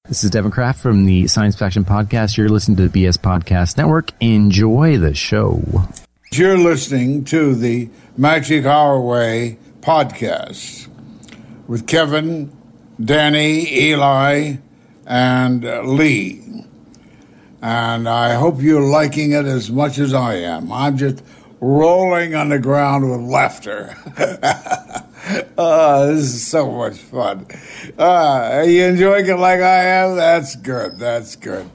This is Devin Kraft from the Science Faction Podcast. You're listening to the BS Podcast Network. Enjoy the show. You're listening to the Magic Our Way podcast with Kevin, Danny, Eli, and Lee. And I hope you're liking it as much as I am. I'm just rolling on the ground with laughter. Oh, this is so much fun. Are you enjoying it like I am? That's good. That's good.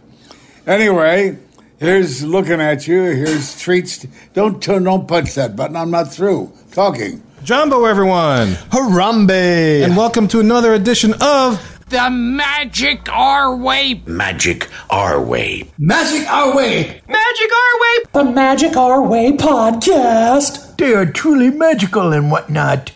Anyway, here's looking at you. Here's treats. Don't punch that button. I'm not through talking. Jumbo, everyone. Harambe. And welcome to another edition of The Magic Our Way. Magic Our Way. Magic Our Way. Magic Our Way. The Magic Our Way podcast. They are truly magical and whatnot.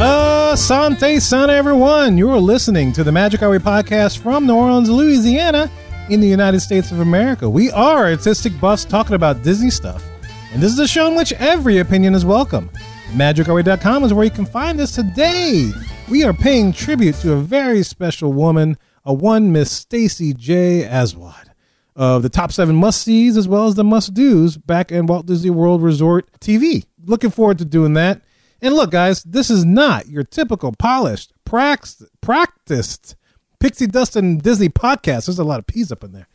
Asante Sana, everyone. You're listening to the Magic Our Way podcast from New Orleans, Louisiana, in the United States of America. We are artistic buffs talking about Disney stuff, and this is a show in which every opinion is welcome. MagicOurWay.com is where you can find us today. We are paying tribute to a very special woman, one Miss Stacey J. Aswad, of the top 7 must-sees as well as the must-dos back in Walt Disney World Resort TV. Looking forward to doing that. And look, guys, this is not your typical polished, practiced pixie dust and Disney podcast. There's a lot of P's up in there.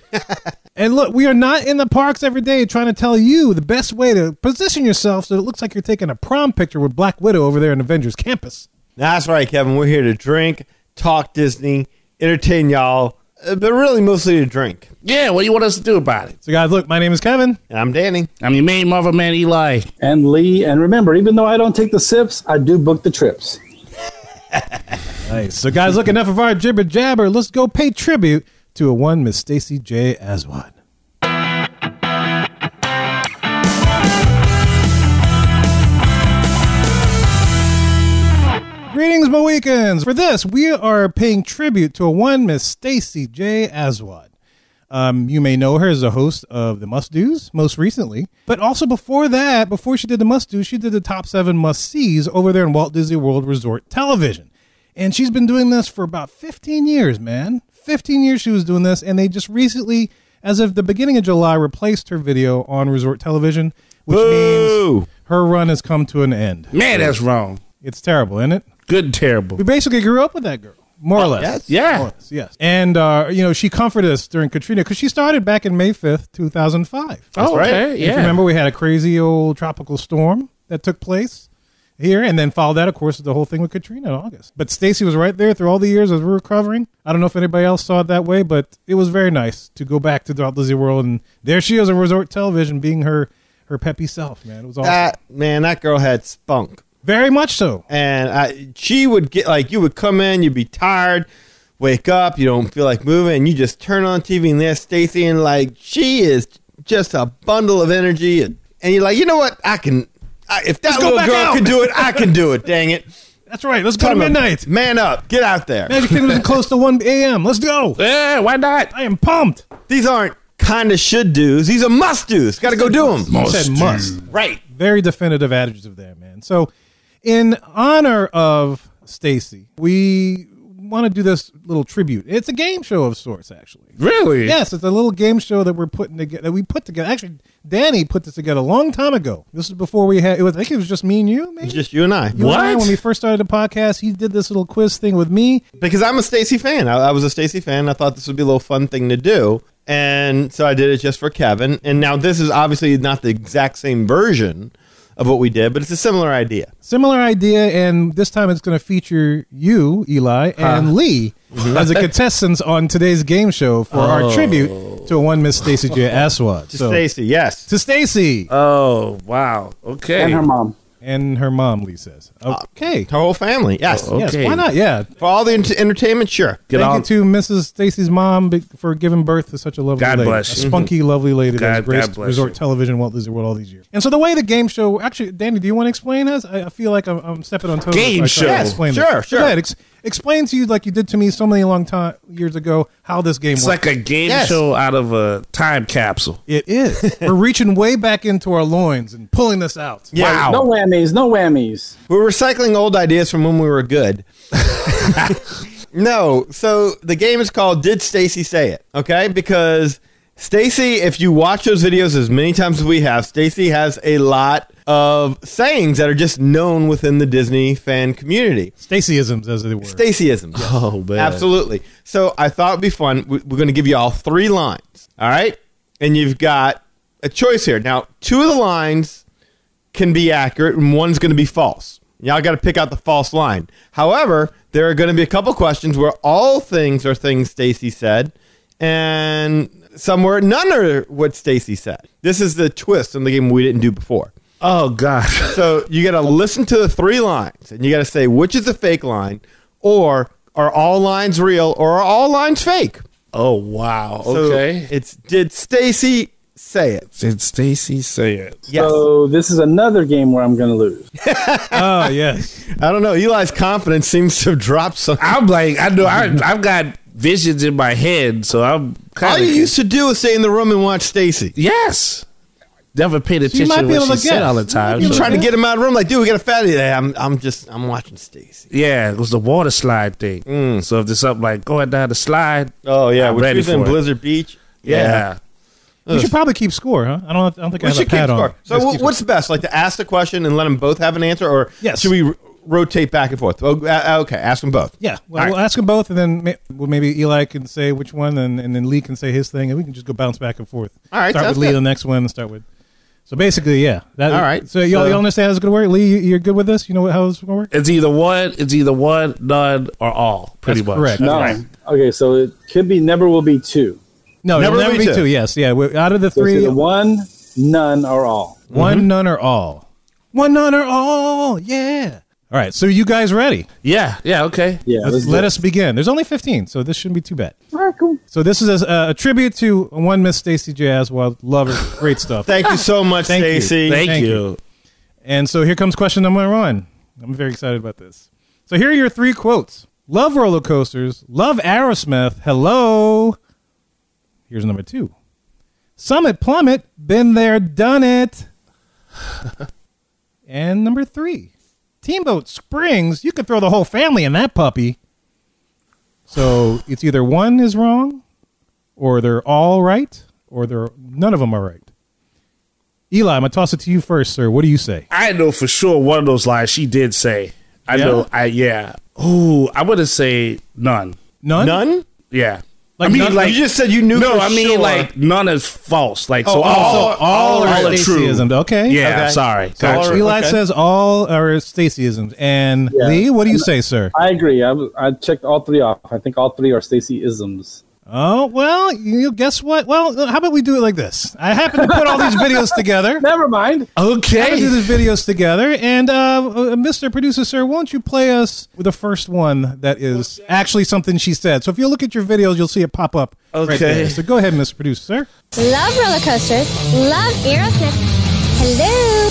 And look, we are not in the parks every day trying to tell you the best way to position yourself so it looks like you're taking a prom picture with Black Widow over there in Avengers Campus. That's right, Kevin. We're here to drink, talk Disney, entertain y'all, but really mostly to drink. Yeah, what do you want us to do about it? So, guys, look, my name is Kevin. And I'm Danny. I'm your main Marvel man, Eli. And Lee. And remember, even though I don't take the sips, I do book the trips. Nice. So, guys, look, enough of our jibber jabber. Let's go pay tribute to a one Miss Stacey J. Aswad. Greetings, Mohicans. For this, we are paying tribute to a one Miss Stacey J. Aswad. You may know her as a host of the Must-Dos most recently, but also before that, before she did the Must-Dos, she did the top 7 must-sees over there in Walt Disney World Resort Television. And she's been doing this for about 15 years, man. 15 years she was doing this, and they just recently, as of the beginning of July, replaced her video on Resort Television, which means her run has come to an end. Man, that's wrong. It's terrible, isn't it? Good and terrible. We basically grew up with that girl. More or less. Yes. Yeah. More or less, yes. And, she comforted us during Katrina because she started back in May 5th, 2005. That's right. Okay, If you remember, we had a crazy old tropical storm that took place here, and then followed that, of course, the whole thing with Katrina in August. But Stacey was right there through all the years as we were recovering. I don't know if anybody else saw it that way, but it was very nice to go back to Walt Disney World, and there she is on Resort Television being her peppy self, man. It was awesome. That girl had spunk. Very much so. And she would get, you would come in, you'd be tired, wake up, you don't feel like moving, and you just turn on TV, and there's Stacey, and, she is just a bundle of energy. And you're like, you know what? If that little girl can do it, I can do it, dang it. That's right. Let's go to midnight. Man up. Get out there. Magic Kingdom isn't close to 1 a.m. Let's go. Yeah, why not? I am pumped. These aren't kind of should do's. These are must do's. Got to go do them. You said must. Right. Very definitive adjective there, man. So, in honor of Stacey, we want to do this little tribute. It's a game show of sorts, actually. Really? Yes, it's a little game show that we're putting together. That we put together. Actually, Danny put this together a long time ago. This is before we had. I think it was just me and you. Maybe just you and I. And I, when we first started the podcast, he did this little quiz thing with me because I'm a Stacey fan. I was a Stacey fan. I thought this would be a little fun thing to do, and so I did it just for Kevin. And now this is obviously not the exact same version of what we did, but it's a similar idea. Similar idea, and this time it's going to feature you, Eli, and Lee as the contestants on today's game show for our tribute to one Miss Stacey J. Aswad. To Stacey, yes. To Stacey. Oh, wow. Okay. And her mom. And her mom, Lee says. Okay. Her whole family, yes. Okay. Yes, why not? Yeah. For all the entertainment, sure. Thank you to Mrs. Stacey's mom for giving birth to such a lovely lady. God bless you. A spunky, lovely lady that has graced bless Resort you. Television, Walt Disney World all these years. And so the way the game show, actually, Danny, do you want to explain this? I feel like I'm stepping on toes. Game show. Explain sure. Go ahead. explain to you like you did to me so many years ago how this game It's works. like a game show out of a time capsule. It is. We're reaching way back into our loins and pulling this out. Yeah. Wow. No whammies, no whammies. We're recycling old ideas from when we were good. No, so the game is called Did Stacey Say It? Okay, because Stacey, if you watch those videos as many times as we have, Stacey has a lot of sayings that are just known within the Disney fan community. Stacey-isms, as it were. Stacey-isms. Oh, man. Absolutely. So I thought it'd be fun. We're going to give you all 3 lines. All right? And you've got a choice here. Now, 2 of the lines can be accurate and one's going to be false. Y'all got to pick out the false line. However, there are going to be a couple questions where all things are things Stacey said and somewhere none are what Stacey said. This is the twist in the game we didn't do before. Oh, God. So you got to listen to the 3 lines and you got to say which is a fake line, or are all lines real, or are all lines fake? Oh, wow. So Okay. it's Did Stacey Say It? Did Stacey say it? Yes. So this is another game where I'm going to lose. Oh, yes. I don't know. Eli's confidence seems to have dropped some. I'm like, I know I've got visions in my head, so I'm kind All of. you used to do is stay in the room and watch Stacey. Yes. Never paid you attention might to be what able she to said guess. all the You time. might be You're able so- trying to get him out of the room like, dude, we got a fatty today. I'm watching Stacey. Yeah, it was the water slide thing. So if there's something like going down the slide, Oh yeah, I'm which ready was in for it. Blizzard Beach. yeah. You should probably keep score, huh? I don't think I We have a should keep pad on. score. So Let's keep what's best? Like to ask the question and let them both have an answer, or Yes. should we rotate back and forth? Oh, okay, ask them both. Yeah, well, we'll ask them both, and then maybe Eli can say which one, and then Lee can say his thing, and we can just go bounce back and forth. All right, start sounds with Lee good. the next one, and start with. So basically, yeah. All right, So y'all so- understand how it's going to work? Lee, you're good with this? You know how it's going to work? It's either one, none, or all. Pretty That's much. correct. No. Right. Okay, so it could be, never will be 2. No, Never it'll never be be two. 2. Yes, yeah. Out of the So it's 3, either 1, none, or all. one, none, or all. One, none, or all. Yeah. All right. So you guys ready? Yeah. Okay. Yeah, Let us begin. There's only 15, so this shouldn't be too bad. All right, cool. So this is a tribute to one Miss Stacey J. Aswad. Love her. Great stuff. Thank you so much, Thank you. Stacey. Thank Thank you. And so here comes question number 1. I'm very excited about this. So here are your 3 quotes. Love roller coasters. Love Aerosmith. Hello. Here's number 2. Summit Plummet. Been there, done it. And number 3. Teamboat Springs. You could throw the whole family in that puppy. So it's either one is wrong, or they're all right, or none of them are right. Eli, I'm going to toss it to you first, sir. What do you say? I know for sure one of those lines she did say. I Yeah? know. Yeah. Ooh, I would have say none. None? None? Yeah. Like I mean, none- like You just said you knew. no. for I mean, sure. like none is false. Like so, So all are are true. Stacey-isms. Okay. Yeah. Okay. Sorry. So Gotcha. all are- Eli okay. says all are Stacey-isms. And Yeah. Lee, what do you say, sir? I agree. I checked all 3 off. I think all 3 are Stacey-isms. Oh, well, you guess what? Well, how about we do it like this? I happen to put all these videos together. Never mind. I happen to do Okay. these videos together. And Mr. Producer, sir, won't you play us the first one that is actually something she said? So if you look at your videos, you'll see it pop up right Okay. there. So go ahead, Mr. Producer, sir. Love roller coasters. Love Aerosmith. Hello.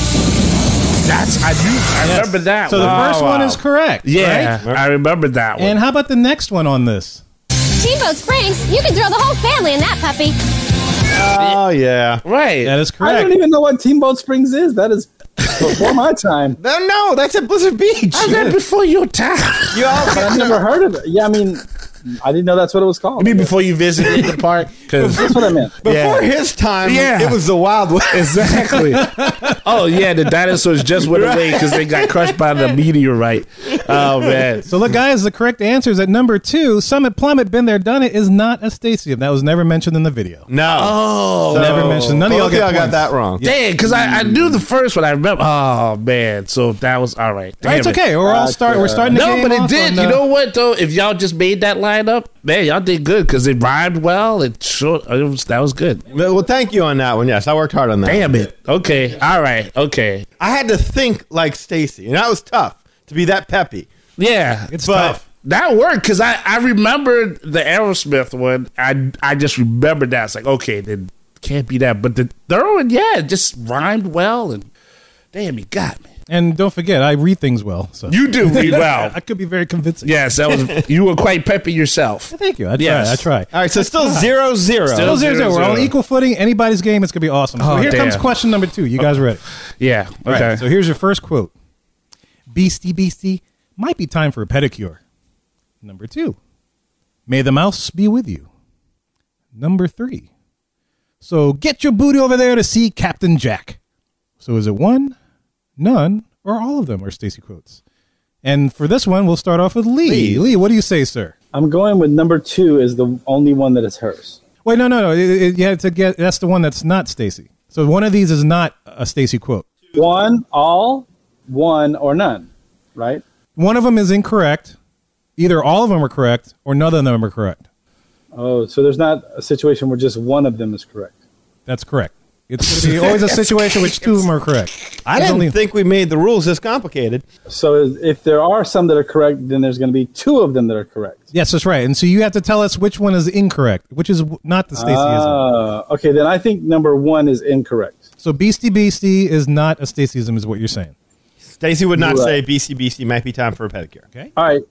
I remember that. So the one. first one is correct. Yeah, right? I remember that one. And how about the next one on this? Steamboat Springs. You can throw the whole family in that puppy. Oh yeah. right. That is I correct. don't even know what Teamboat Springs is. That is before my time. No, that's at Blizzard Beach. I read before your time. You all- But I've never heard of it. Yeah, I mean, I didn't know that's what it was called. I mean, before you visited the park, because That's what I meant. Before Yeah. his time, Yeah. it was the Wild West. exactly. Oh yeah, the dinosaurs just went away because they got crushed by the meteorite. Oh man. So look, guys, the correct answer is at number 2. Summit Plummet, been there, done it, is not a Stacey-ism. That was never mentioned in the video. No. Oh, Never mentioned. None of y'all Both got points. that wrong. dang! Because I knew the first one. I remember. Oh man. So that was all right. All right, it's Damn it. okay. We're starting the No, game but it off did. on, You know what though? If y'all just made that line up, man, y'all did good because it rhymed well. That was good. Well, thank you on that one. Yes, I worked hard on that. Damn it. Okay. All right. Okay. I had to think like Stacey, and that was tough to be that peppy. Yeah. It's But- tough. That worked because I remembered the Aerosmith one. I just remembered that. It's like, okay, then can't be that. But the third one, yeah, it just rhymed well. And damn, you got me. And don't forget, I read things well. So You do read well. I could be very convincing. Yes, you were quite peppy yourself. Thank you. I Yes. try. All right, so still 0-0. Still 0-0. We're on equal footing. Anybody's game. It's going to be awesome. So Oh, here damn. comes question number 2. You guys ready? Yeah. All Okay. right, so here's your first quote. Beastie, might be time for a pedicure. Number 2. May the mouse be with you. Number 3. So get your booty over there to see Captain Jack. So is it one, none, or all of them are Stacey quotes? And for this one, we'll start off with Lee. Lee, what do you say, sir? I'm going with number 2 is the only one that is hers. Wait, no. You have to get, that's the one that's not Stacey. So one of these is not a Stacey quote. One, all, one, or none, right? One of them is incorrect. Either all of them are correct or none of them are correct. Oh, so there's not a situation where just one of them is correct. That's correct. It's going to be always a situation which 2 of them are correct. I didn't think we made the rules this complicated. So if there are some that are correct, then there's going to be 2 of them that are correct. Yes, that's right. And so you have to tell us which one is incorrect, which is not the Staceyism. Okay, then I think number 1 is incorrect. So Beastie is not a Staceyism is what you're saying. Stacey would not say BC might be time for a pedicure. Okay. All right.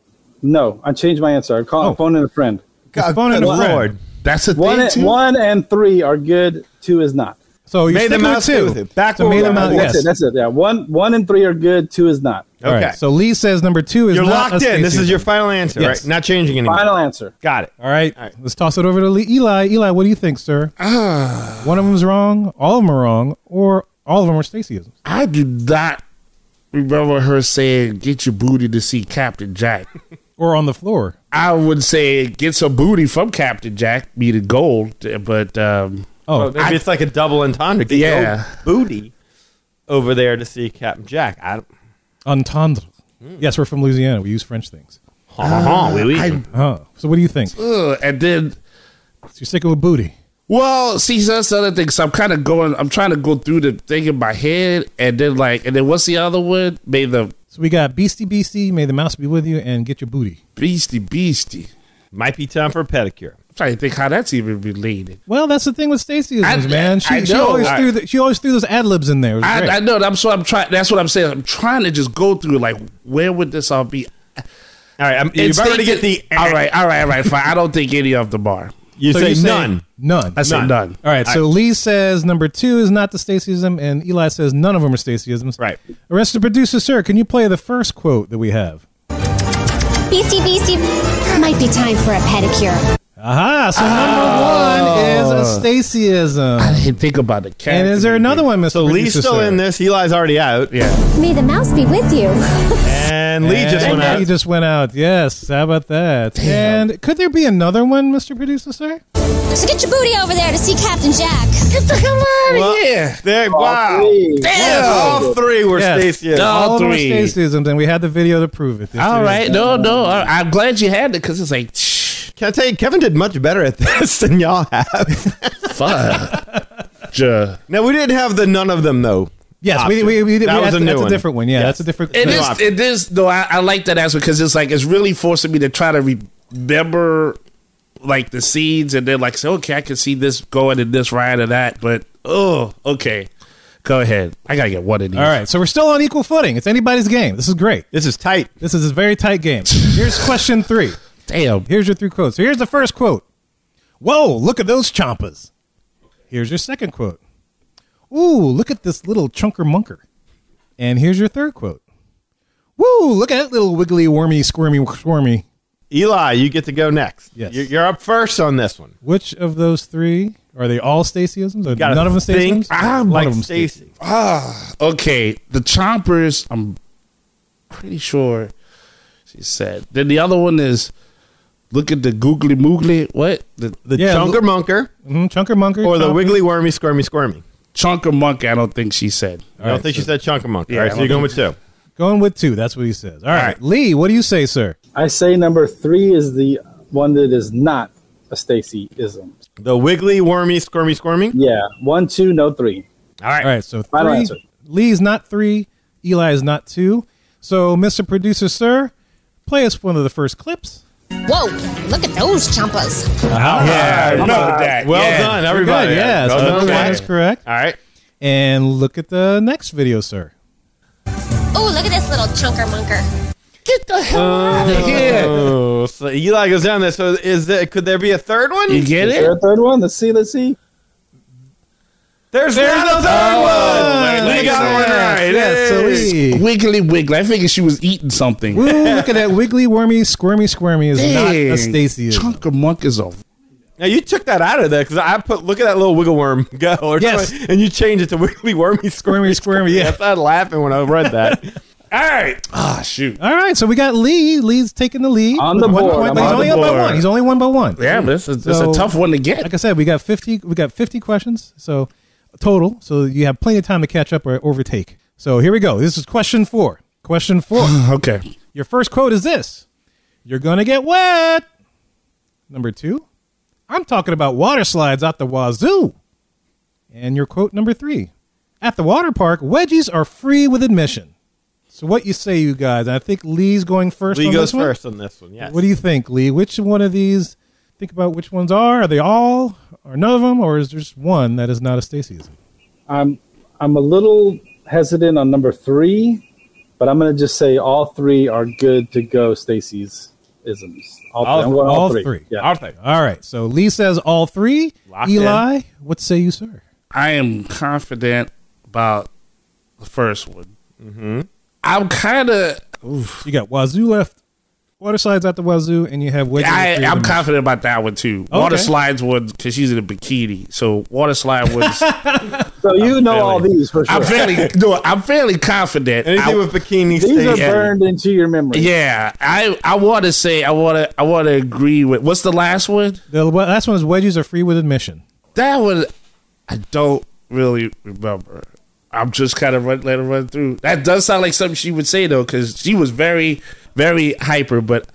No, I changed my answer. I'm calling phoning a friend. Phoning a friend. Lord. That's a thing, too? 1 and 3 are good. 2 is not. So you're sticking with 2. So may the mouse, yes. That's it. Yeah, 1 and 3 are good. 2 is not. All right. So Lee says number 2 is You're not locked in. This is Staceyism. your final answer, Yes. right? Not changing anymore. Final answer. Got it. All right. Let's toss it over to Eli. Eli, what do you think, sir? One of them is wrong, all of them are wrong, or all of them are Staceyisms? I do not remember her saying, get your booty to see Captain Jack. Or on the floor. I would say, get some booty from Captain Jack, meaning gold, but... maybe it's like a double entendre. Get your booty over there to see Captain Jack. Entendre. Yes, we're from Louisiana. We use French things. So what do you think? And then... So you're sticking with booty. Well, see, that's the other thing. So I'm trying to go through the thing in my head, and then what's the other one? So we got Beastie, may the mouse be with you, and get your booty. Beastie. Might be time for a pedicure. I'm trying to think how that's even related. Well, that's the thing with Staceyisms, man. She know. she always threw those ad libs in there. I know. That's what I'm saying. I'm trying to just go through like, where would this all be? All right, you're about to get the. All right. Fine. I don't think any of them are. You say none. None. I say none. All right, so Lee says number 2 is not the Staceyism, and Eli says none of them are Staceyisms. Right. Arrested producer, sir, can you play the first quote that we have? Beastie, might be time for a pedicure. Aha, so number 1 is a Staceyism. I didn't think about the cat. And is there another one, Mr. So Lee's producer, still sir? in this. Eli's already out. Yeah. May the mouse be with you. And Lee just went out. He just went out. Yes, how about that? Damn. And could there be another one, Mr. Producer, sir? So get your booty over there to see Captain Jack. Get the hell out of here. There, wow. Damn. Yes, all 3 were Stacey. All 3 3. Staceyisms, and we had the video to prove it. All right. No. I'm glad you had it because it's like, Can I tell you, Kevin did much better at this than y'all have. fuck. No, we didn't have the none of them, though. Yes, we did. That was a new that's one. a different one. Yeah, Yes. that's a different. It is. No, I like that answer because it's really forcing me to try to remember like the scenes and then like say, okay, I can see this going in this ride or that, but okay, go ahead. I gotta get one of these. All right, so we're still on equal footing. It's anybody's game. This is great. This is tight. This is a very tight game. Here's question 3. Damn. Here's your 3 quotes. So here's the first quote. Whoa, look at those chompas. Here's your second quote. Ooh, look at this little chunker munker. And here's your third quote. Woo, look at that little wiggly, wormy, squirmy. Eli, you get to go next. Yes. You're up first on this one. Which of those 3 are they all Staceyisms? Or Gotta none of them think Staceyisms? like One of them Stacey. Okay, the chompers. I'm pretty sure she said. Then the other one is look at the googly moogly. What The chunker munker chunker munker. or the chomper. wiggly wormy squirmy. chunker monkey? I don't think she said. I don't think she said chunker munker. Yeah, All right, so you're going with 2. Going with 2. That's what he says. All right. Lee, what do you say, sir? I say number 3 is the one that is not a Stacey-ism. The wiggly wormy squirmy. Yeah, 1, 2, no 3. All right. All right, so Final 3. answer. Lee's not 3. Eli is not 2. So, Mr. Producer, sir, play us one of the first clips. Whoa, look at those chompas. Yeah, I remember that. Well Yeah. done, everybody. Good, yes. Well done. That is correct. All right. And look at the next video, sir. Oh, look at this little chunker munker. Get the hell out of here. Oh, so Eli goes down there. So could there be a third one? You get Is it? there a third one? Let's see. There's not a third one. Right, We got one right. Yes, so Hey. Wiggly Wiggly. I figured she was eating something. Ooh, look at that wiggly, wormy, squirmy, squirmy is not a Stacey-ism. Chunker Monk is a. Now you took that out of there because I put look at that little wiggle worm go. Or Yes. something, and you changed it to wiggly wormy Squirmy, squirmy, yeah. I started laughing when I read that. All right. Ah, shoot. All right, so we got Lee. Lee's taking the lead. On the With 1 board. point, I'm but he's on only the up by board. 1. He's only 1 by 1. Yeah, but it's a So- tough one to get. Like I said, we got 50 questions so total, so you have plenty of time to catch up or overtake. So here we go. This is question 4. Question 4. Okay. Your first quote is this: "You're gonna get wet." Number 2, "I'm talking about water slides out the wazoo." And your quote number 3, "At the water park, wedgies are free with admission." So what you say, you guys? I think Lee's going first. Lee on goes this one. first on this one. Yes. What do you think, Lee? Which one of these? Think about which ones are. Are they all, or none of them, or is there just one that is not a Stacey-ism? I'm a little hesitant on number 3, but I'm going to just say all 3 are good to go Stacey's isms. All 3. I'm going all 3. Yeah. All right. So Lee says all 3. Locked Eli, what say you, sir? I am confident about the first one. Mm-hmm. I'm kind of. You got wazoo left, water slides out the wazoo, and you have wedges. I'm confident about that one too. Okay. Water slides one because she's in a bikini, so water slide ones. So you know all these for sure. I'm fairly confident. Anything with bikini These are stays. burned into your memory. Yeah, I want to say I want to agree with. What's the last one? The last one is wedges are free with admission. That one I don't really remember. I'm just kind of let her run through. That does sound like something she would say though, because she was very, very hyper. But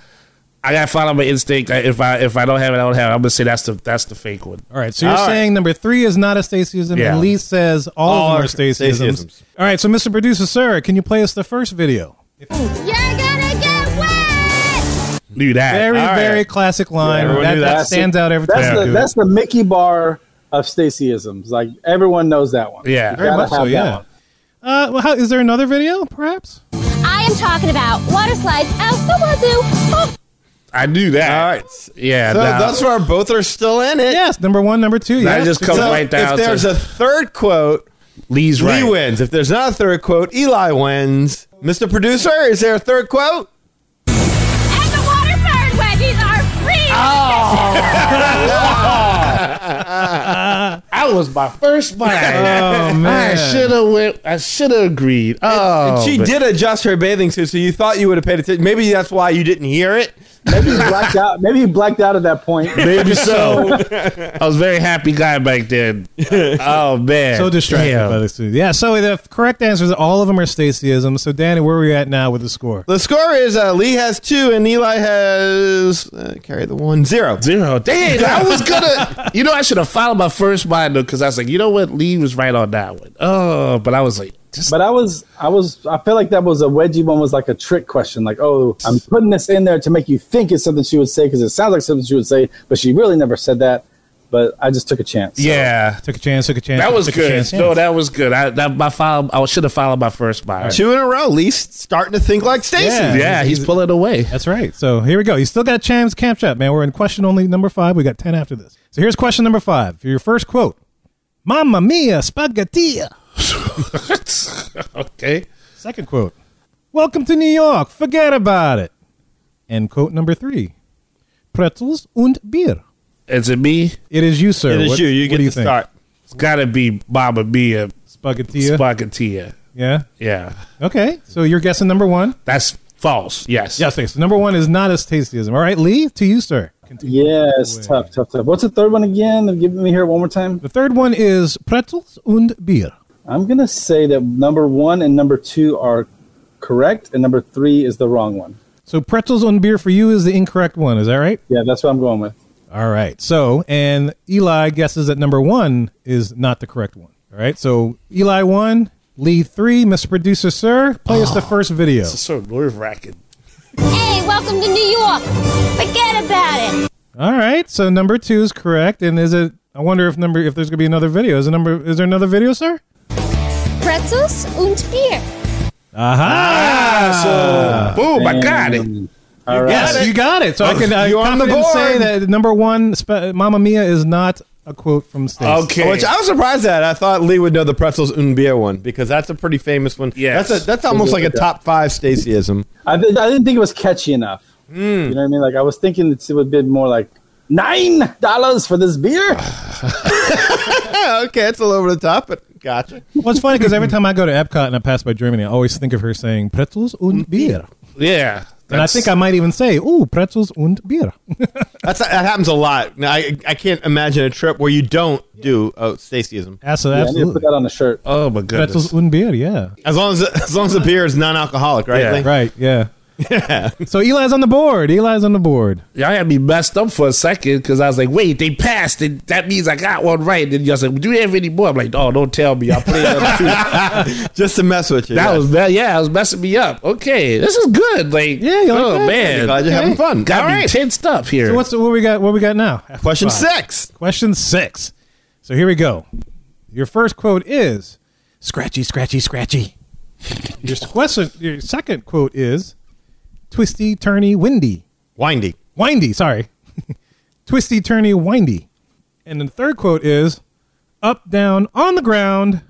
I gotta follow my instinct. If I don't have it, I don't have it. I'm gonna say that's the fake one. All right. So you're saying number 3 is not a Stacey-ism, Yeah. and Lee says all of them are Stacey-isms. Stacey-isms. All right. So Mr. Producer, sir, can you play us the first video? You're gonna get wet! Knew that. Very classic line. everyone knew that that. stands out every time. you do it. That's the Mickey bar of Stacey-isms. Like everyone knows that one. Yeah. You Very gotta much so, have that yeah. one. Well, is there another video, perhaps? I am talking about water slides out the wazoo. Oh. I knew that. All right. Yeah. So nah. thus far, both are still in it. Yes, number 1, number 2. That Yeah, just comes So right down if there's to a third quote, Lee's Lee right. wins. If there's not a third quote, Eli wins. Mr. Producer, is there a third quote? And the water bird wedgies are free! That was my first mind. Oh, man. I should have agreed. Oh, And she but- did adjust her bathing suit, so you thought you would have paid attention. Maybe that's why you didn't hear it. Maybe he blacked out. Maybe he blacked out at that point. Maybe so. I was a very happy guy back then. Oh man, So distracted Damn. by this. Yeah, so the correct answer is all of them are Stacey-isms. So, Danny, where are we at now with the score? The score is Lee has 2 and Eli has carry the 1 0. 0. Dang, I was gonna. You know, I should have followed my first mind though, because I was like, you know what, Lee was right on that one. Oh, but I was like, But I feel like that was a wedgie one, was like a trick question. Like, oh, I'm putting this in there to make you think it's something she would say because it sounds like something she would say, but she really never said that. But I just took a chance. So. yeah, Took a chance. that was took a good. chance, No, yeah. that was good. I should have followed my first mind. 2 in a row. Lee's starting to think like Stacey. Yeah. Yeah, he's pulling away. That's right. So here we go. You still got a chance to catch up, man. We're in question only number 5. We got 10 after this. So here's question number 5. For your first quote. Mamma mia, spaghetti. Okay. Second quote. Welcome to New York. Forget about it. And quote number 3. Pretzels und Bier. Is it me? It is you, sir. It is What- you. You what get do to think? start. It's got to be Mamma Mia Spaghetti. Spaghetti. Yeah. Yeah, Okay. So you're guessing number 1. that's false. Yes. Yes. Okay. So number 1 is not as Stacey-ism. All right, Lee, to you, sir. Yeah, it's tough. What's the third one again? Give me here one more time. The third one is pretzels und Bier. I'm going to say that number 1 and number 2 are correct, and number 3 is the wrong one. So pretzels und Bier for you is the incorrect one. Is that right? Yeah, that's what I'm going with. All right. So, and Eli guesses that number 1 is not the correct one. All right. So Eli 1, Lee 3. Mr. Producer, sir, play us the first video. It's so nerve wracking. Hey, welcome to New York. Forget about it. All right. So number 2 is correct. And is it? I wonder if there's gonna be another video. Is there another video, sir? Pretzels und Bier. Aha! So, boom, I got it. All right. Yes, you got it. So I can you're on the confidently board. say that number one, Mamma Mia, is not a quote from Stacey. Okay. Which I was surprised at. I thought Lee would know the pretzels und beer one because that's a pretty famous one. Yes. That's almost like a top 5 Stacey-ism. I didn't think it was catchy enough. You know what I mean? Like I was thinking it would be more like $9 for this beer. Okay, it's a little over the top, but gotcha. Well, it's funny because every time I go to Epcot and I pass by Germany, I always think of her saying pretzels und beer. Yeah. And I think I might even say, ooh, pretzels und beer. That happens a lot. Now, I can't imagine a trip where you don't do Stacey-ism. I need to put Absolutely. that on the shirt. Oh, my goodness. Pretzels und beer, yeah. As long as the beer is non-alcoholic, right? Yeah. Lee? Right, yeah. So Eli's on the board. Y'all had me messed up for a second because I was like, wait, they passed. And that means I got one right. And y'all said, do you have any more? I'm like, oh, don't tell me. I'll play another two. Just to mess with you. That was bad. Yeah, it was messing me up. Okay, this is good. Like, Yeah, you like oh, that? man. Glad you're having fun. Got All me right. tensed up here. So what we got now? Question Five. 6. Question 6. So here we go. Your first quote is scratchy, scratchy, scratchy. Your second quote is twisty, turny, windy. Windy, sorry. Twisty, turny, windy. And the third quote is up, down, on the ground.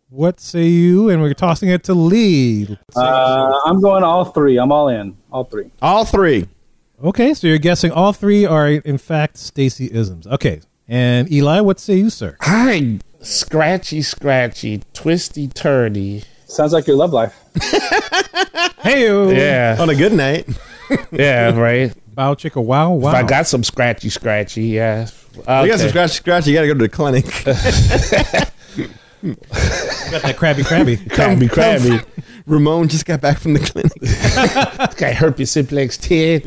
What say you? And we're tossing it to Lee. I'm going all three. I'm all in. All three. All 3. Okay, so you're guessing all 3 are in fact Stacey-isms. Okay. And Eli, what say you, sir? Hi, scratchy, twisty, turny. Sounds like your love life. Hey, Yeah. On a good night. Yeah, right. bow chicka wow wow. If I got some scratchy, yeah. You got some scratch. You got to go to the clinic. Got that crabby. Crabby. Ramon just got back from the clinic. Got herpes simplex 10.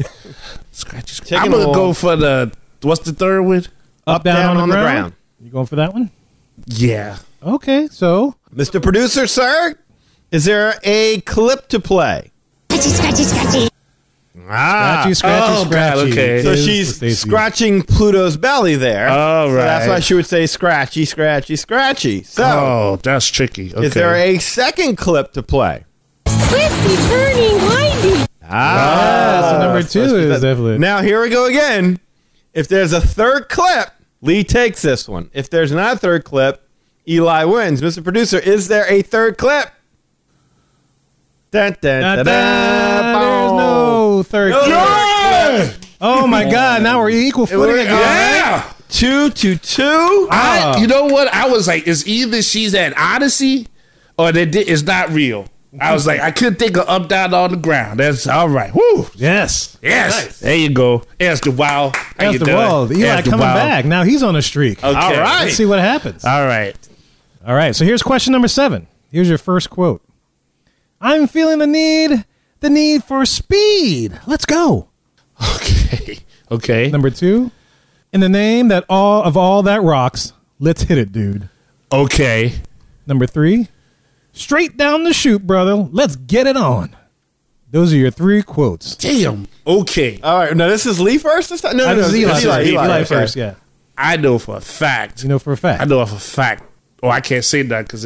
Scratchy. Taking I'm going a to go walk. for what's the third one? Up, down, on the ground. ground. You going for that one? Yeah. Okay, so Mr. Producer, sir, is there a clip to play? Scratchy, scratchy. scratchy, scratchy, Oh, God, scratchy. okay. So is she's Stacey. scratching Pluto's belly there. All So that's right. why she would say scratchy, scratchy, scratchy. So, Oh, that's tricky. Okay. is there a second clip to play? Twisty, turning, windy. So number 2 is definitely. Now, here we go again. If there's a third clip, Lee takes this one. If there's not a third clip, Eli wins. Mr. Producer, is there a third clip? Dun, dun, dun, dun, There's boom. no third clip. Yeah! Oh my God! Now we're equal footing again. Yeah! 2-2-2. You know what? I was like, it's either she's at Odyssey or it's not real. I was like, I couldn't think of up, down, on the ground. That's all right. Woo! Yes. Yes. There you go. There's the wow. How you That's the doing? wall. Eli There's the coming wow. back. Now he's on a streak. Okay. All right. Let's see what happens. All right. All right. So here's question number 7. Here's your first quote. I'm feeling the need for speed. Let's go. Okay. Number 2. In the name of all that rocks, let's hit it, dude. Okay. Number 3. Straight down the chute, brother. Let's get it on. Those are your 3 quotes. Damn. Okay. All right. Now, this is Lee first this time? No, This is Eli. it's Eli okay. first, yeah. I know for a fact. You know for a fact. I know for a fact. Oh, I can't say that because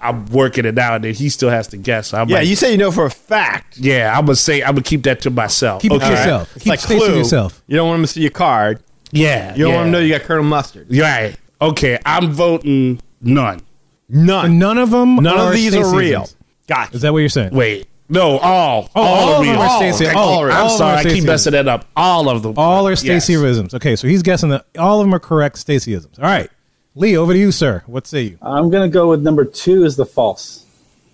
I'm working it out, and then he still has to guess. So I'm Yeah, like, you say you know for a fact. yeah. I'm gonna keep that to myself. Keep it to Okay. yourself. It's Keep like Stacey to Clue. yourself. You don't want him to see your card. Yeah. You don't want him to know you got Colonel Mustard. Right. Okay. I'm voting none. None. None of them. None of these are Stacey-isms. real. Gotcha. Is that what you're saying? Wait. No. All. all are of them real. are Stacey- Okay, all are- I'm all of them sorry. are I keep Stacey-isms. messing that up. All of them. All are Yes. Stacey-isms. Okay, so he's guessing that all of them are correct Stacey-isms. All right. Lee, over to you, sir. What say you? I'm gonna go with number 2 is the false.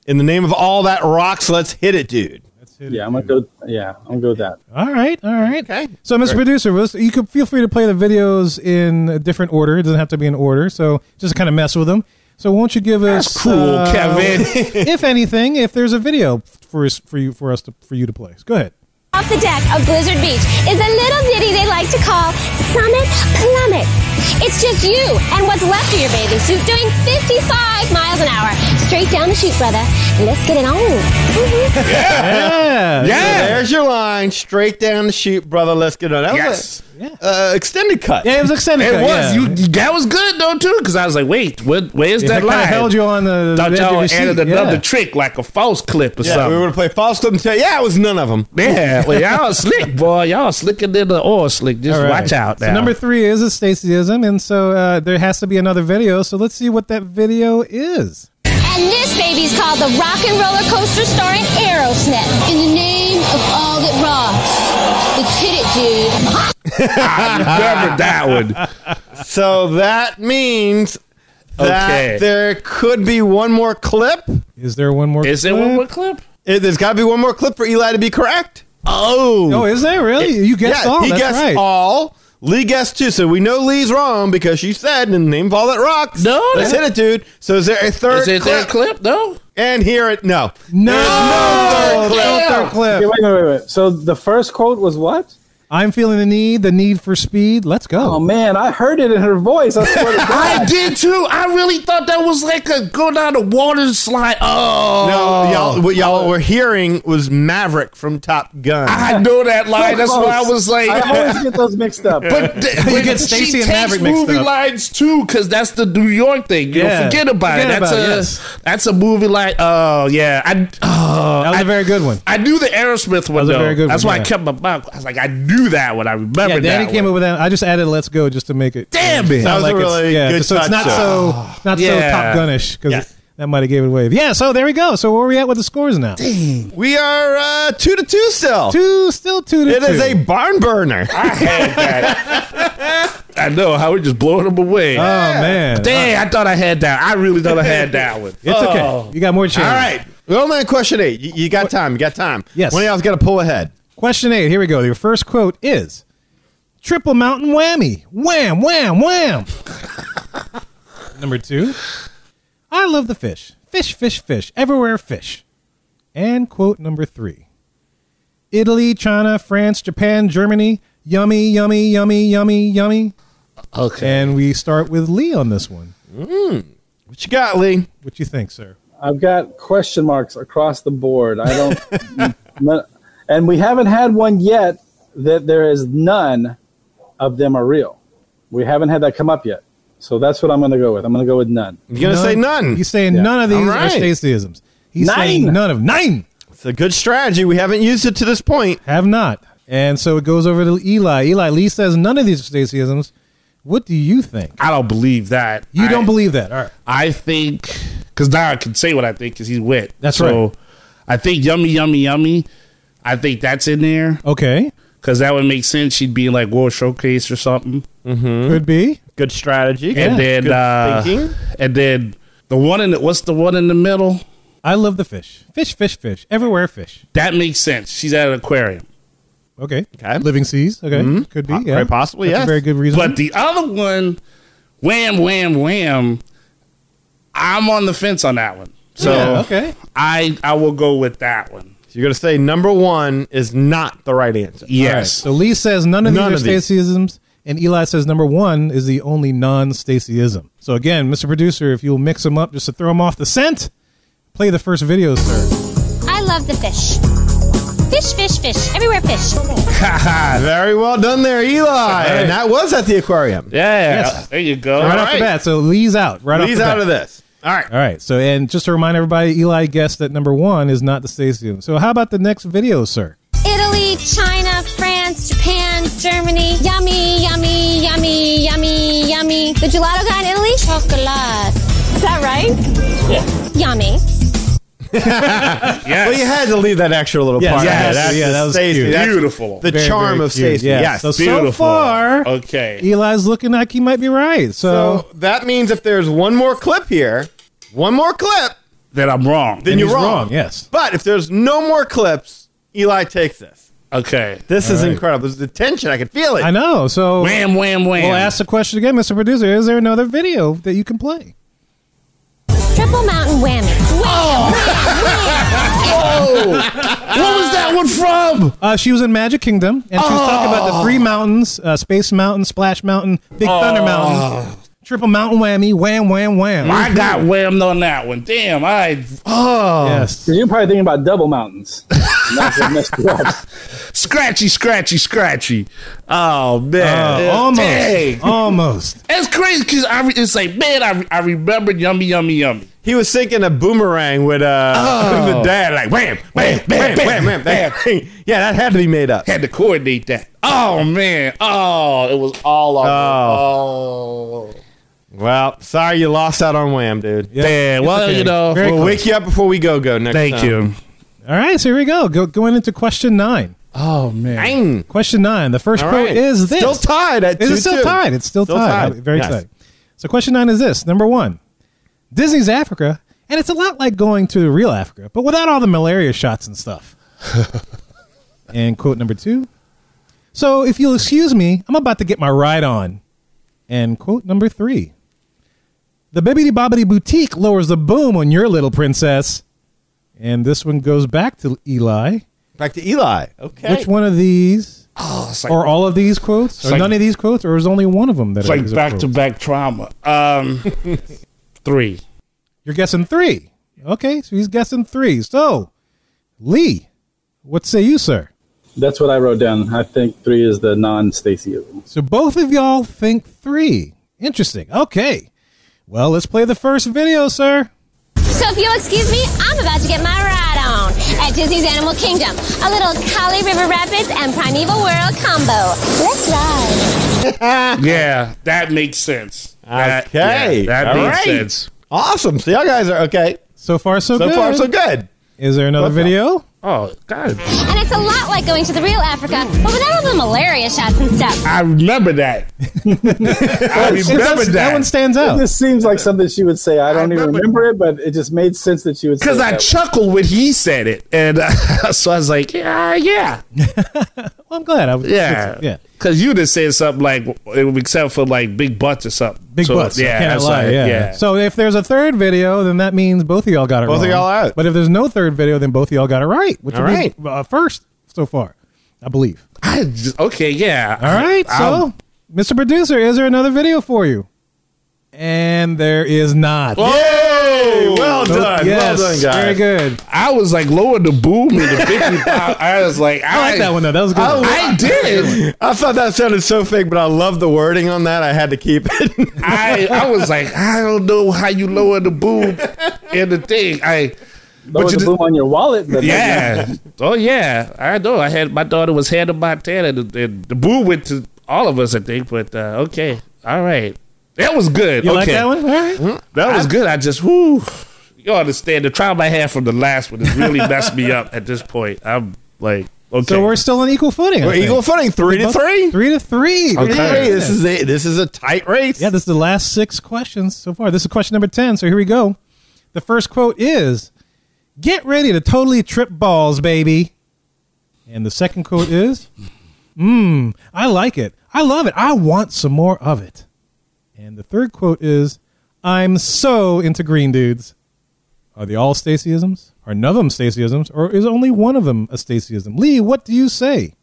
In the name of all that rocks, let's hit it, dude. Yeah, I'm gonna go. Yeah, I'm gonna go with that. All right. Okay. So, Mr. Producer, you could feel free to play the videos in a different order. It doesn't have to be in order. So, just kind of mess with them. So, won't you give us That's cool, Kevin. if anything, if there's a video for you to play? Go ahead. Off the deck of Blizzard Beach is a little ditty they like to call Summit Plummet. It's just you and what's left of your bathing suit doing 55 miles an hour, Straight down the chute, brother. Let's get it on. Yeah. There's your line. Straight down the chute, brother. Let's get on. That was extended cut. Yeah, it was extended cut. It was. That was good though too, because I was like, wait, where's that line? Held you on the Thought y'all edge of your added seat. another trick, like a false clip or We something. were going to play false clip and tell you, it was none of them. Yeah, well, y'all slick, boy. Y'all slicker than the oil slick. Just All right. watch out now. So number 3 is a Stacey-ism, and so there has to be another video. So let's see what that video is. And this baby's called the Rock and Roller Coaster starring Aerosmith. In the name of all that rocks. Let's hit it, dude. I remember that one. So that means that there could be one more clip. Is there one more clip? Is there one more clip? There's got to be one more clip for Eli to be correct. Oh, is there really? You guessed all. He That's guessed right. all. Lee guessed 2, so we know Lee's wrong because she said, in the name of all that rocks. No, let's hit it, dude. So is there a third Is there a clip? No. And hear it. No. No third clip. Okay, wait. So the first quote was what? I'm feeling the need for speed. Let's go. Oh man, I heard it in her voice. I swear to God. I did too. I really thought that was like a go down the water slide. Oh No, what y'all were hearing was Maverick from Top Gun. I know that line. That's why I was like, I always get those mixed up. But You get Stacey and Maverick mixed movie up. lines too, because that's the New York thing. You Yeah. don't forget about it. That's a movie line. Oh yeah, that was a very good one. I knew the Aerosmith one was a though. very good That's one, why yeah. I kept my mouth. I was like, I knew that one. I remember Yeah, Danny that came one. up with that. I just added "Let's Go" just to make it. Damn it! That was a really good just so it's touch, not so Yeah. Top Gun-ish because Yes. that might have gave it away. Yeah. So there we go. So where are we at with the scores now? We are 2-2 still. Still 2-2. It is a barn burner. I had that. I know how we're just blowing them away. Oh man. Dang, I thought I had that. I really thought I had that one. It's okay. You got more chance. All right. Well, man, question 8. You got time. You got time. Yes. One of y'all's got to pull ahead. Question 8. Here we go. Your first quote is triple mountain whammy. Wham, wham, wham. Number 2. I love the fish. Fish, fish, fish. Everywhere fish. And quote number 3. Italy, China, France, Japan, Germany. Yummy, yummy, yummy, yummy, yummy. Okay. And we start with Lee on this one. What you got, Lee? What you think, sir? I've got question marks across the board. I don't, and we haven't had one yet that there is none of them are real. We haven't had that come up yet. So that's what I'm going to go with. I'm going to go with none. You're going to say none. He's saying none of these All are right. Stacey-isms. He's 9. saying none of 9. It's a good strategy. We haven't used it to this point. Have not. And so it goes over to Eli. Eli, Lee says none of these are Stacey-isms. What do you think? I don't believe that. You don't believe that. All right. I think, because now I can say what I think because he's wet. That's so, right. I think yummy, yummy, yummy. I think that's in there Okay. because that would make sense. She'd be in like World Showcase or something. Could be. Good strategy. And then, Good thinking. and then the one in the, what's the one in the middle? I love the fish. Fish, fish, fish. Everywhere fish. That makes sense. She's at an aquarium. Okay. Okay. Living seas. Okay. Could be. Yeah. Quite possibly, That's yes. a very good reason. But the other one, wham, wham, wham. I'm on the fence on that one. So Yeah, okay. I will go with that one. So you're going to say number 1 is not the right answer. Yes. All right. So Lee says none of these None are of these. Stacey-isms. And Eli says number 1 is the only non-Stacey-ism. So again, Mr. Producer, if you'll mix them up just to throw them off the scent, play the first video, sir. I love the fish. Fish, fish, fish. Everywhere fish. Very well done there, Eli. And that was at the aquarium. Yeah. Yes. There you go. Right off the bat. So Lee's out. Right Lee's off the out bat. of this. All right. All right. So, and just to remind everybody, Eli guessed that number 1 is not the Stacey-ism. So how about the next video, sir? Italy, China, France, Japan, Germany. Yummy, yummy, yummy, yummy, yummy. The gelato guy in Italy? Chocolate. Is that right? Yeah. Yummy. Yes. Well, you had to leave that extra little Yes, part. yes, That's yeah, the that was Stacey. cute. That's Beautiful. The Very, charm very of cute. Stacey. Yeah. Yes. So Beautiful. far, Okay. Eli's looking like he might be right. So that means if there's one more clip here, Then I'm wrong. then you're he's wrong. yes. But if there's no more clips, Eli takes this. Okay. This is right. incredible. This is the tension. I can feel it. I know. So Wham, wham, wham. we'll ask the question again, Mr. Producer. Is there another video that you can play? Triple mountain whammy. What was that one from? She was in Magic Kingdom, and she was talking about the 3 mountains, Space Mountain, Splash Mountain, Big Thunder Mountain. Triple mountain whammy, wham, wham, wham. I got whammed on that one. Damn, Yes. Because you're probably thinking about double mountains. That's what messed you up. Scratchy. Oh, man. Almost. It's crazy because it's like, man, I remember yummy. He was thinking a boomerang with the dad, like wham, wham, wham, wham, wham, wham. Yeah, that had to be made up. Had to coordinate that. Oh, man. Oh, it was all on me. Well, sorry you lost out on wham, dude. Yep. Damn, well, okay. you know. Very We'll wake you up before we go next Thank time. you. All right, so here we go. Going into question 9. Oh, man. Dang. Question 9. The first All quote right. is this. Still tied at 2-2. It's still tied. It's still tied. Very Yes. excited. So question 9 is this. Number 1. Disney's Africa, and it's a lot like going to real Africa, but without all the malaria shots and stuff. And quote number 2. So if you'll excuse me, I'm about to get my ride on. And quote number 3. The Bibbidi Bobbidi Boutique lowers the boom on your little princess. And this one goes back to Eli. Back to Eli. Okay. Which one of these, It's like, or all of these quotes, or like- none of these quotes, or is only one of them that it's like is a quote? back-to-back trauma. 3. You're guessing 3. Okay, so he's guessing 3. So, Lee, what say you, sir? That's what I wrote down. I think 3 is the non-Stacey-ism. So both of y'all think 3. Interesting. Okay. Well, let's play the first video, sir. So if you'll excuse me, I'm about to get my ride on at Disney's Animal Kingdom. A little Kali River Rapids and Primeval World combo. Let's ride. Yeah, that makes sense. Okay. That All makes right. sense. Awesome. So y'all guys are okay. So far, so good. So far, so good. Is there another What's video? Oh, God. And it's a lot like going to the real Africa, but without all the malaria shots and stuff. I remember that. I remember That that. one stands It out. just seems like something she would say. I don't even remember it, but it just made sense that she would say it. Because I that way. chuckled when he said it. And so I was like, yeah. Well, I'm glad. Yeah. Because you just said something like, except for like big butts or something. Big So, butts. Yeah, I cannot that's lie. right, Yeah. So if there's a third video, then that means both of y'all got it Both wrong. of y'all out. But if there's no third video, then both of y'all got it right, which All would right. be first so far, I believe. Okay, yeah. All right. So, Mr. Producer, is there another video for you? And there is not. Whoa! Well Nope. done. Yes, Well done, guys. very good. I was like lower the boom and the big. I was like, I like that one though. That was a good. one. I did. I thought that sounded so fake, but I love the wording on that. I had to keep it. I was like, I don't know how you lower the boom in the thing. Lower the boom on your wallet. But Yeah. Oh yeah. I know. I had my daughter was Hannah Montana, and the boom went to all of us, I think. But okay, all right, that was good. You okay, like that one? All right. that was good. I just whoo. You understand the trauma I had from the last one has really messed me up at this point. I'm like, okay. So we're still on equal footing. I We're think. equal footing, 3-3. 3-3. Okay. This is a tight race. Yeah, this is the last 6 questions so far. This is question number 10. So here we go. The first quote is, "Get ready to totally trip balls, baby." And the second quote is, I like it. I love it. I want some more of it. And the third quote is, "I'm so into green dudes." Are they all Stacey-isms? Are none of them Stacey-isms? Or is only one of them a Stacey-ism? Lee, what do you say?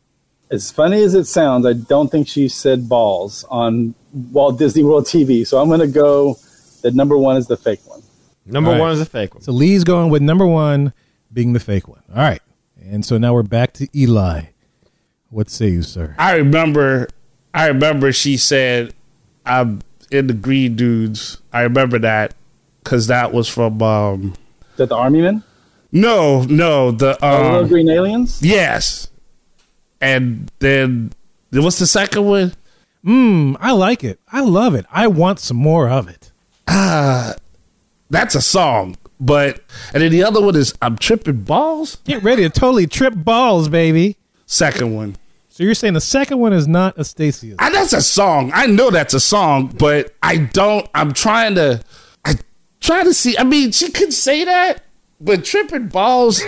As funny as it sounds, I don't think she said balls on Walt Disney World TV. So I'm going to go that number 1 is the fake one. Number All right. 1 is a fake one. So Lee's going with number 1 being the fake one. All right. And so now we're back to Eli. What say you, sir? I remember she said, "I'm in the green dudes." I remember that because that was from Is that the Army Men? no the Little Green Aliens? yes, and then what's the second one? I like it. I love it. I want some more of it. That's a song, but and then the other one is "I'm tripping balls." Get ready to totally trip balls, baby. Second one. So you're saying the second one is not a Stacey-ism. That's a song. I know that's a song, but I'm trying to see. I mean, she could say that, but tripping balls.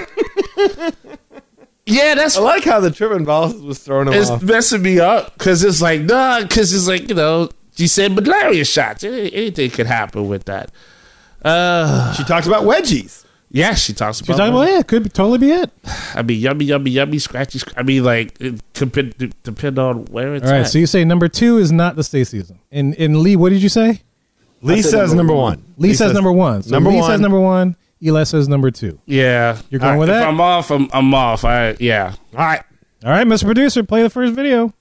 Yeah, that's I like how the tripping balls was throwing him it's off. messing me up because it's like she said malaria shots. Anything could happen with that. She talks about wedgies. Yeah, she talks about. She's talking about, yeah, it could totally be it. I mean, yummy, scratchy. I mean, like it could depend on where it's All right, at. so you say number 2 is not the Stacey-ism. And Lee, what did you say? Lee says number one. Lee says number one. So Lee says number one. Eli says number two. Yeah. You're going with that? If I'm off, I'm off. Yeah. All right. All right, Mr. Producer, play the first video.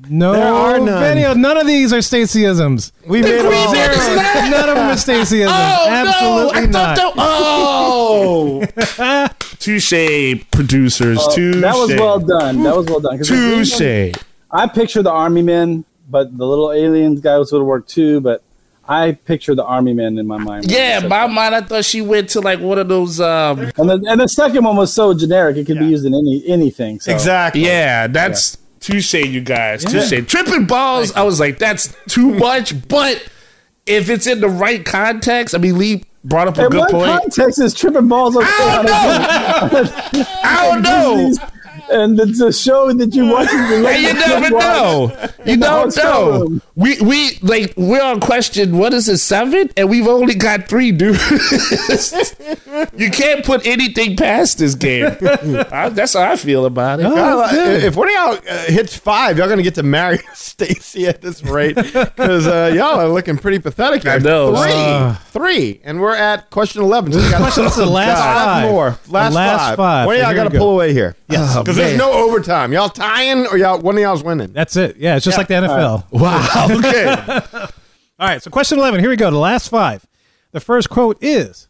No There are none. video. None of these are Stacey-isms. We made them all. None of them are Stacey-isms. Oh, Absolutely no. I not. Oh. Touche, producers. Touche. That was well done. That was well done. 'Cause Touche. I picture the army men, but the little aliens guy was going to work too. But I picture the army men in my mind. Yeah, my mind. I thought she went to like one of those. And the second one was so generic; it could be used in anything. So. Exactly. Yeah, that's touche, you guys. Touche. Tripping balls. I was like, that's too much. But if it's in the right context, I mean, Lee brought up a good point. In what context is tripping balls okay? I don't know. And it's a show that you watch. Hey, you never know. You don't know. We're on question, what is it, 7? And we've only got 3, dude. You can't put anything past this game. That's how I feel about it. If one of y'all hits 5, y'all gonna get to marry Stacey at this rate because y'all are looking pretty pathetic here. I know. 3, and we're at question 11. So we got This is the last 5 more. Last 5. One of y'all got to pull away here. Yes. Because there's no overtime. Y'all tying or one of y'all's winning. That's it. Yeah, it's just like the NFL. Wow. Okay. All right, so question 11. Here we go. The last 5. The first quote is,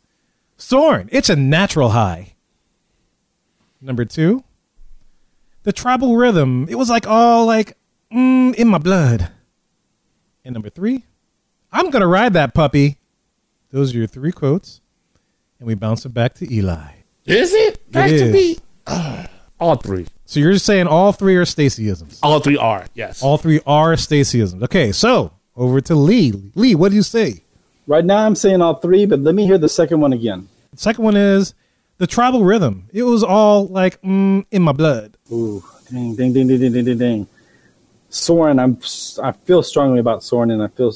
Soren, it's a natural high. Number 2, the tribal rhythm. It was like all like in my blood. And number 3, I'm going to ride that puppy. Those are your 3 quotes. And we bounce it back to Eli. Is it? Back It to is. me? All 3. So you're just saying all 3 are Stacey-isms. All 3 are, yes. All 3 are Stacey-isms. Okay, so over to Lee. Lee, what do you say? Right now, I'm saying all 3, but let me hear the second one again. The second one is the tribal rhythm. It was all like in my blood. Ooh, ding, ding, ding, ding, ding, ding, ding, ding. Soren, I feel strongly about Soren, and I feel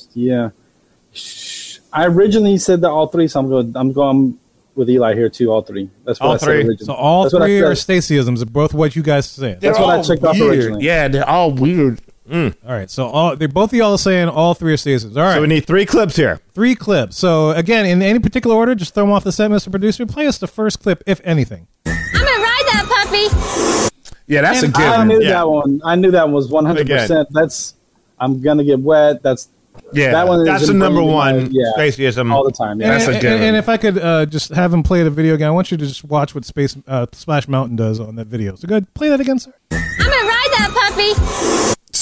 I originally said that all 3, so I'm going with Eli here too. All 3. That's what All I said 3. originally. So all That's what I 3 said. are Stacey-isms, both what you guys said. That's what I checked off originally. Yeah, they're all weird. All right, so both of y'all are saying all 3 are Stacey-isms. All right, So we need 3 clips here. 3 clips. So again, in any particular order, just throw them off the set, Mr. Producer. Play us the first clip, if anything. I'm gonna ride that puppy. Yeah, that's a good I one. knew that one. I knew that one was 100%. That's I'm gonna get wet. That's that one. That's is the number ingrained in one my- Stacey-ism. all the time. Yeah. That's a good one. And if I could just have him play the video again, I want you to just watch what Splash Mountain does on that video. So go ahead, play that again, sir. I'm gonna ride that puppy.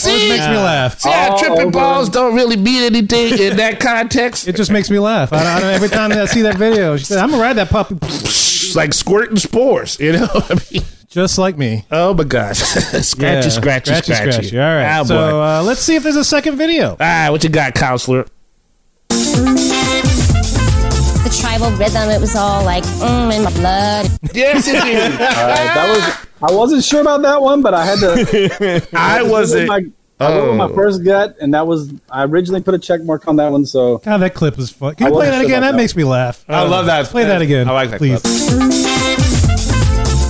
It makes me laugh. Yeah, tripping balls don't really mean anything in that context. It just makes me laugh. I don't, every time I see that video, she said, "I'm gonna ride that puppy," Like squirting spores, you know? I mean, just like me. oh my gosh. Scratchy, scratchy. All right. Ah, So boy. let's see if there's a second video. What you got, counselor? The tribal rhythm, it was all like in my blood. Yes, it is. I wasn't sure about that one, but I had to. I wasn't. I went with my first gut, and that was I originally put a check mark on that one. So God, that clip is fun. Can I you play wasn't that sure again? about That that makes me laugh. I love that. Play that again. I like that please. clip.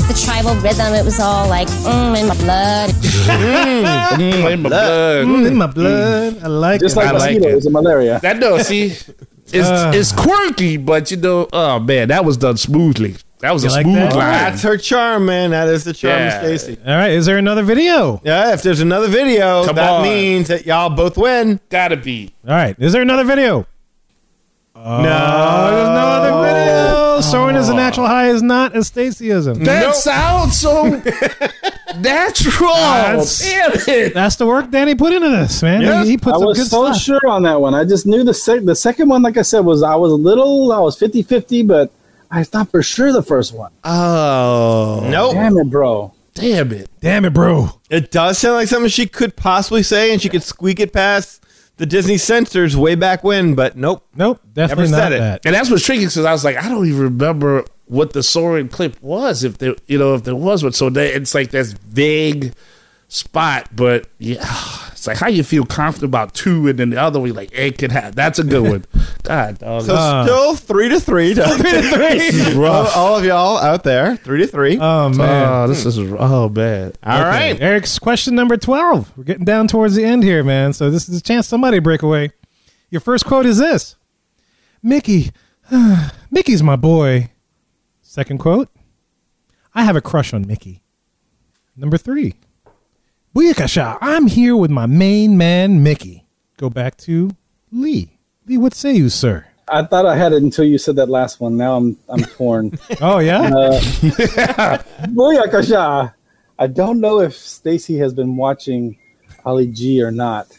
The tribal rhythm, it was all like in my blood. In my blood. In my blood. I like just it. like I like mosquitoes and malaria. That no, see, it's quirky, but you know, oh man, that was done smoothly. That was You a like smooth that? line. That's her charm, man. That is the charm Yeah. of Stacey. All right. Is there another video? Yeah, if there's another video, Come that on. means that y'all both win. Gotta be. All right. Is there another video? No. There's no other video. Soren is a natural high is not a Stacey-ism. That sounds so natural. Damn it. That's the work Danny put into this, man. Yes. He put I some was good so stuff. sure on that one. I just knew the second one, like I said, I was 50-50, but I thought for sure the first one. Oh. Nope. Damn it, bro. Damn it. Damn it, bro. It does sound like something she could possibly say, and she could squeak it past the Disney censors way back when, but nope. Nope. Definitely Never not said it. that. And that's what's tricky because I was like, I don't even remember what the Soren clip was. If there was one. So it's like this vague spot, but yeah, it's like how you feel confident about 2, and then the other one, like it could have. That's a good one. God, dog. So still 3-3. 3-3. All of y'all out there, 3-3. Oh, man. This is man. All Okay. right. Eric's question number 12. We're getting down towards the end here, man. So this is a chance somebody to break away. Your first quote is this. Mickey's my boy. Second quote. I have a crush on Mickey. Number 3. Booyakasha, I'm here with my main man, Mickey. Go back to Lee. Lee, what say you, sir? I thought I had it until you said that last one. Now I'm torn. Oh, yeah? Booyakasha. I don't know if Stacey has been watching Ali G or not.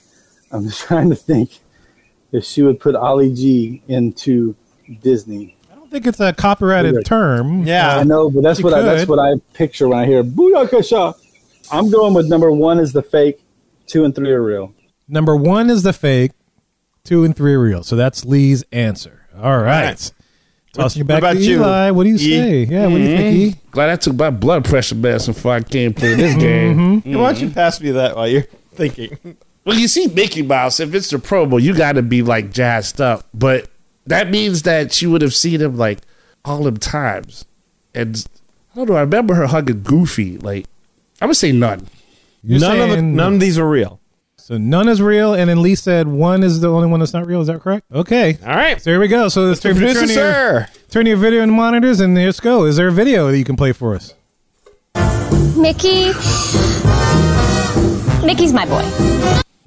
I'm trying to think if she would put Ali G into Disney. I don't think it's a copyrighted term. Yeah. I know, but that's what I picture when I hear Booyakasha. I'm going with number 1 is the fake, 2 and 3 are real. Number 1 is the fake, 2 and 3 are real. So that's Lee's answer. All right. Tossing you back to Eli. What do you say? Yeah, what do you think, E? Glad I took my blood pressure medicine before I came play this game. Hey, why don't you pass me that while you're thinking? Well, you see Mickey Mouse, if it's the promo, you got to be like jazzed up. But that means that she would have seen him like all them times. And I don't know, I remember her hugging Goofy. Like, I would say none. None of these are real. So none is real, and then Lee said 1 is the only one that's not real. Is that correct? Okay. All right. So here we go. So let's turn your video into monitors, and let's go. Is there a video that you can play for us? Mickey's my boy.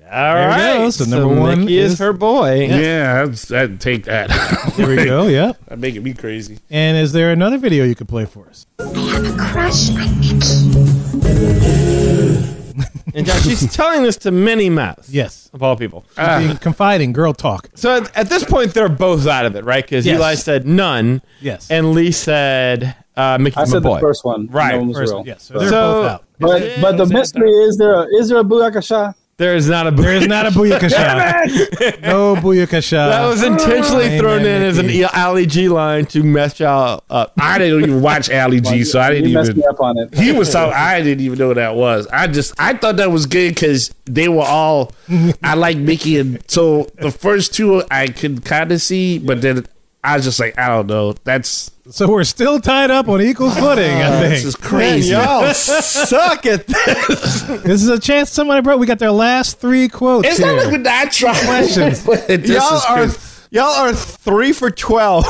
All There we right. go. So number 1 Mickey is her boy. Yeah, I'd take that. There we go. Yep. That'd make me crazy. And is there another video you could play for us? I have a crush on Mickey. And Josh, she's telling this to Minnie Mouse. Yes. Of all people. Being confiding, girl talk. So at this point, they're both out of it, right? Because Yes. Eli said none. Yes. And Lee said Mickey's I my said boy. the first one. Right. No one was First, real. yes. So they're both out. But the mystery is there a Booyakasha? There is not a There is not a Booyakasha. No Booyakasha. That was intentionally thrown in as an Ali G line to mess y'all up. I didn't even watch Ali G, so I didn't You messed even. me up on it. He was talking. I didn't even know what that was. I thought that was good because they were all. I like Mickey, and so the first 2 I could kind of see, but then I was just like, I don't know. That's So we're still tied up on equal footing, I this think. is crazy. Man, y'all suck at this. This is a chance somebody broke. We got their last 3 quotes It's here. not like we're not trying. Questions. Y'all are 3 for 12.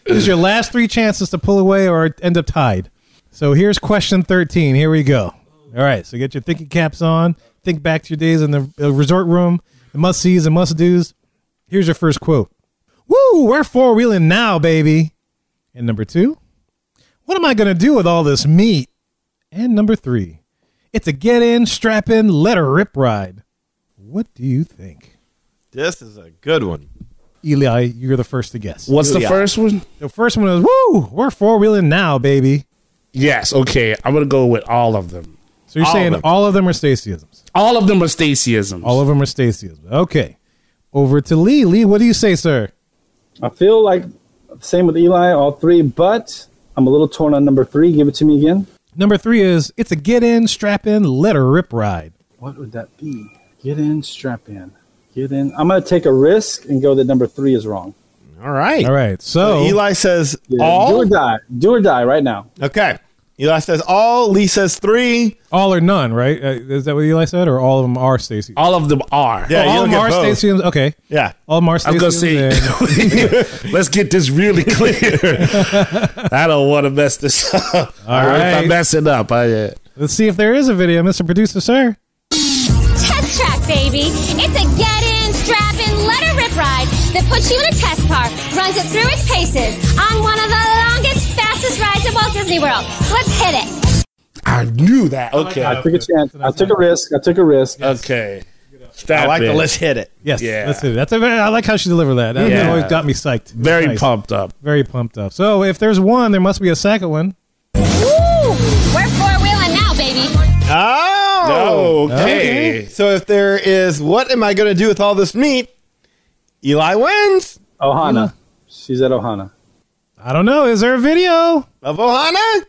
This is your last 3 chances to pull away or end up tied. So here's question 13. Here we go. All right, so get your thinking caps on. Think back to your days in the resort room, the must-sees and must-dos. Here's your first quote. Woo, we're 4-wheeling now, baby. And number 2, what am I going to do with all this meat? And number 3, it's a get-in, strap-in, let-her-rip ride. What do you think? This is a good one. Eli, you're the first to guess. What's the first one? The first one is, woo, we're 4-wheeling now, baby. Yes. Okay, I'm gonna go with all of them. So you're saying all of them are Stacey-isms? All of them are Stacey-isms. All of them are Stacey-isms. Okay. Over to Lee. Lee, what do you say, sir? I feel like same with Eli, all 3, but I'm a little torn on number 3. Give it to me again. Number 3 is, it's a get-in, strap-in, let-her-rip ride. What would that be? Get in, strap in. Get in. I'm going to take a risk and go that number 3 is wrong. All right. All right. So Eli says Yeah, all. Do or die. Do or die right now. Okay. Eli says all. Lee says 3. all or none, right? Is that what Eli said? Or all of them are Stacey? All of them are. Yeah, all you'll of them get are both. Stacey-isms? Okay. Yeah. All of them are I was Stacey-isms. gonna say, let's get this really clear. I don't want to mess this up. All If right. I mess it up, Let's see if there is a video, Mr. Producer, sir. Test track, baby. It's a get-in, strap-in, let-her-rip ride that puts you in a test car, runs it through its paces on one of the longest, fastest rides at Walt Disney World. Let's hit it. I knew that. Okay. I took a chance. I took a risk. Okay. I like the let's hit it. Yes. Yeah. That's it. I like how she delivered that. That Yeah. always got me psyched. Very Nice. pumped up. Very pumped up. So if there's one, there must be a second one. Woo! We're 4-wheeling now, baby. Oh. Okay. So if there is, what am I going to do with all this meat? Eli wins. Ohana. She's at Ohana. I don't know. Is there a video? Of Ohana?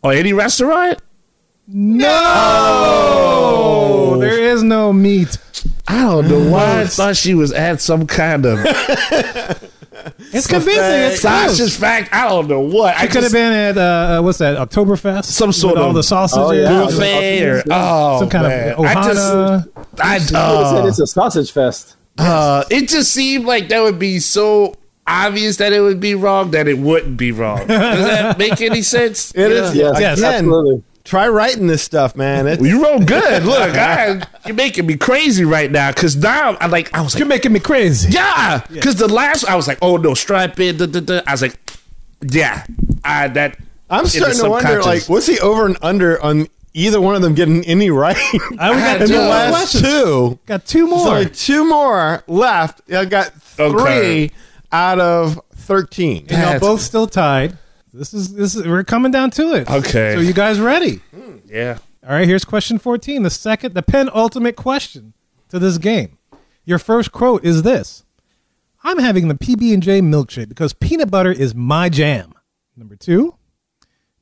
Or any restaurant? No. There is no meat. I don't know why I thought she was at some kind of It's convincing. It's sausage close. fact. I don't know what. She could have been at what's that? Oktoberfest. Some sort with all of the sausages. Oh, yeah. buffet or some kind man. of Ohana. said it's a sausage fest. It just seemed like that would be so obvious that it would be wrong that it wouldn't be wrong. Does that make any sense? It is. Yes, absolutely. Try writing this stuff, man. You wrote good. Look, you're making me crazy right now. Because now, I was like, You're making me crazy. yeah. Because the last, I was like, oh no, strap in. I was like, yeah. I'm starting to wonder, like, what's the over and under on either one of them getting any right? We got in two the more last questions. two. Got two more. Sorry, two more left. I got 3 out of 13. And y'all both still tied. This is we're coming down to it. Okay. So you guys ready? Yeah. All right, here's question 14, the penultimate question to this game. Your first quote is this: I'm having the PB&J milkshake because peanut butter is my jam. Number 2,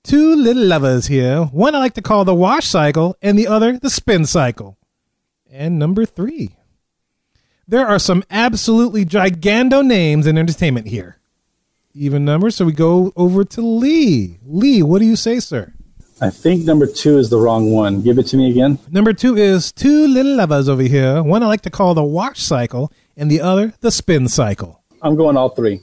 two little lovers here. One I like to call the wash cycle and the other the spin cycle. And number 3, there are some absolutely gigando names in entertainment here. Even numbers, so we go over to Lee. Lee, what do you say, sir? I think number 2 is the wrong one. Give it to me again. Number 2 is two little lovers over here. One I like to call the wash cycle and the other the spin cycle. I'm going all 3.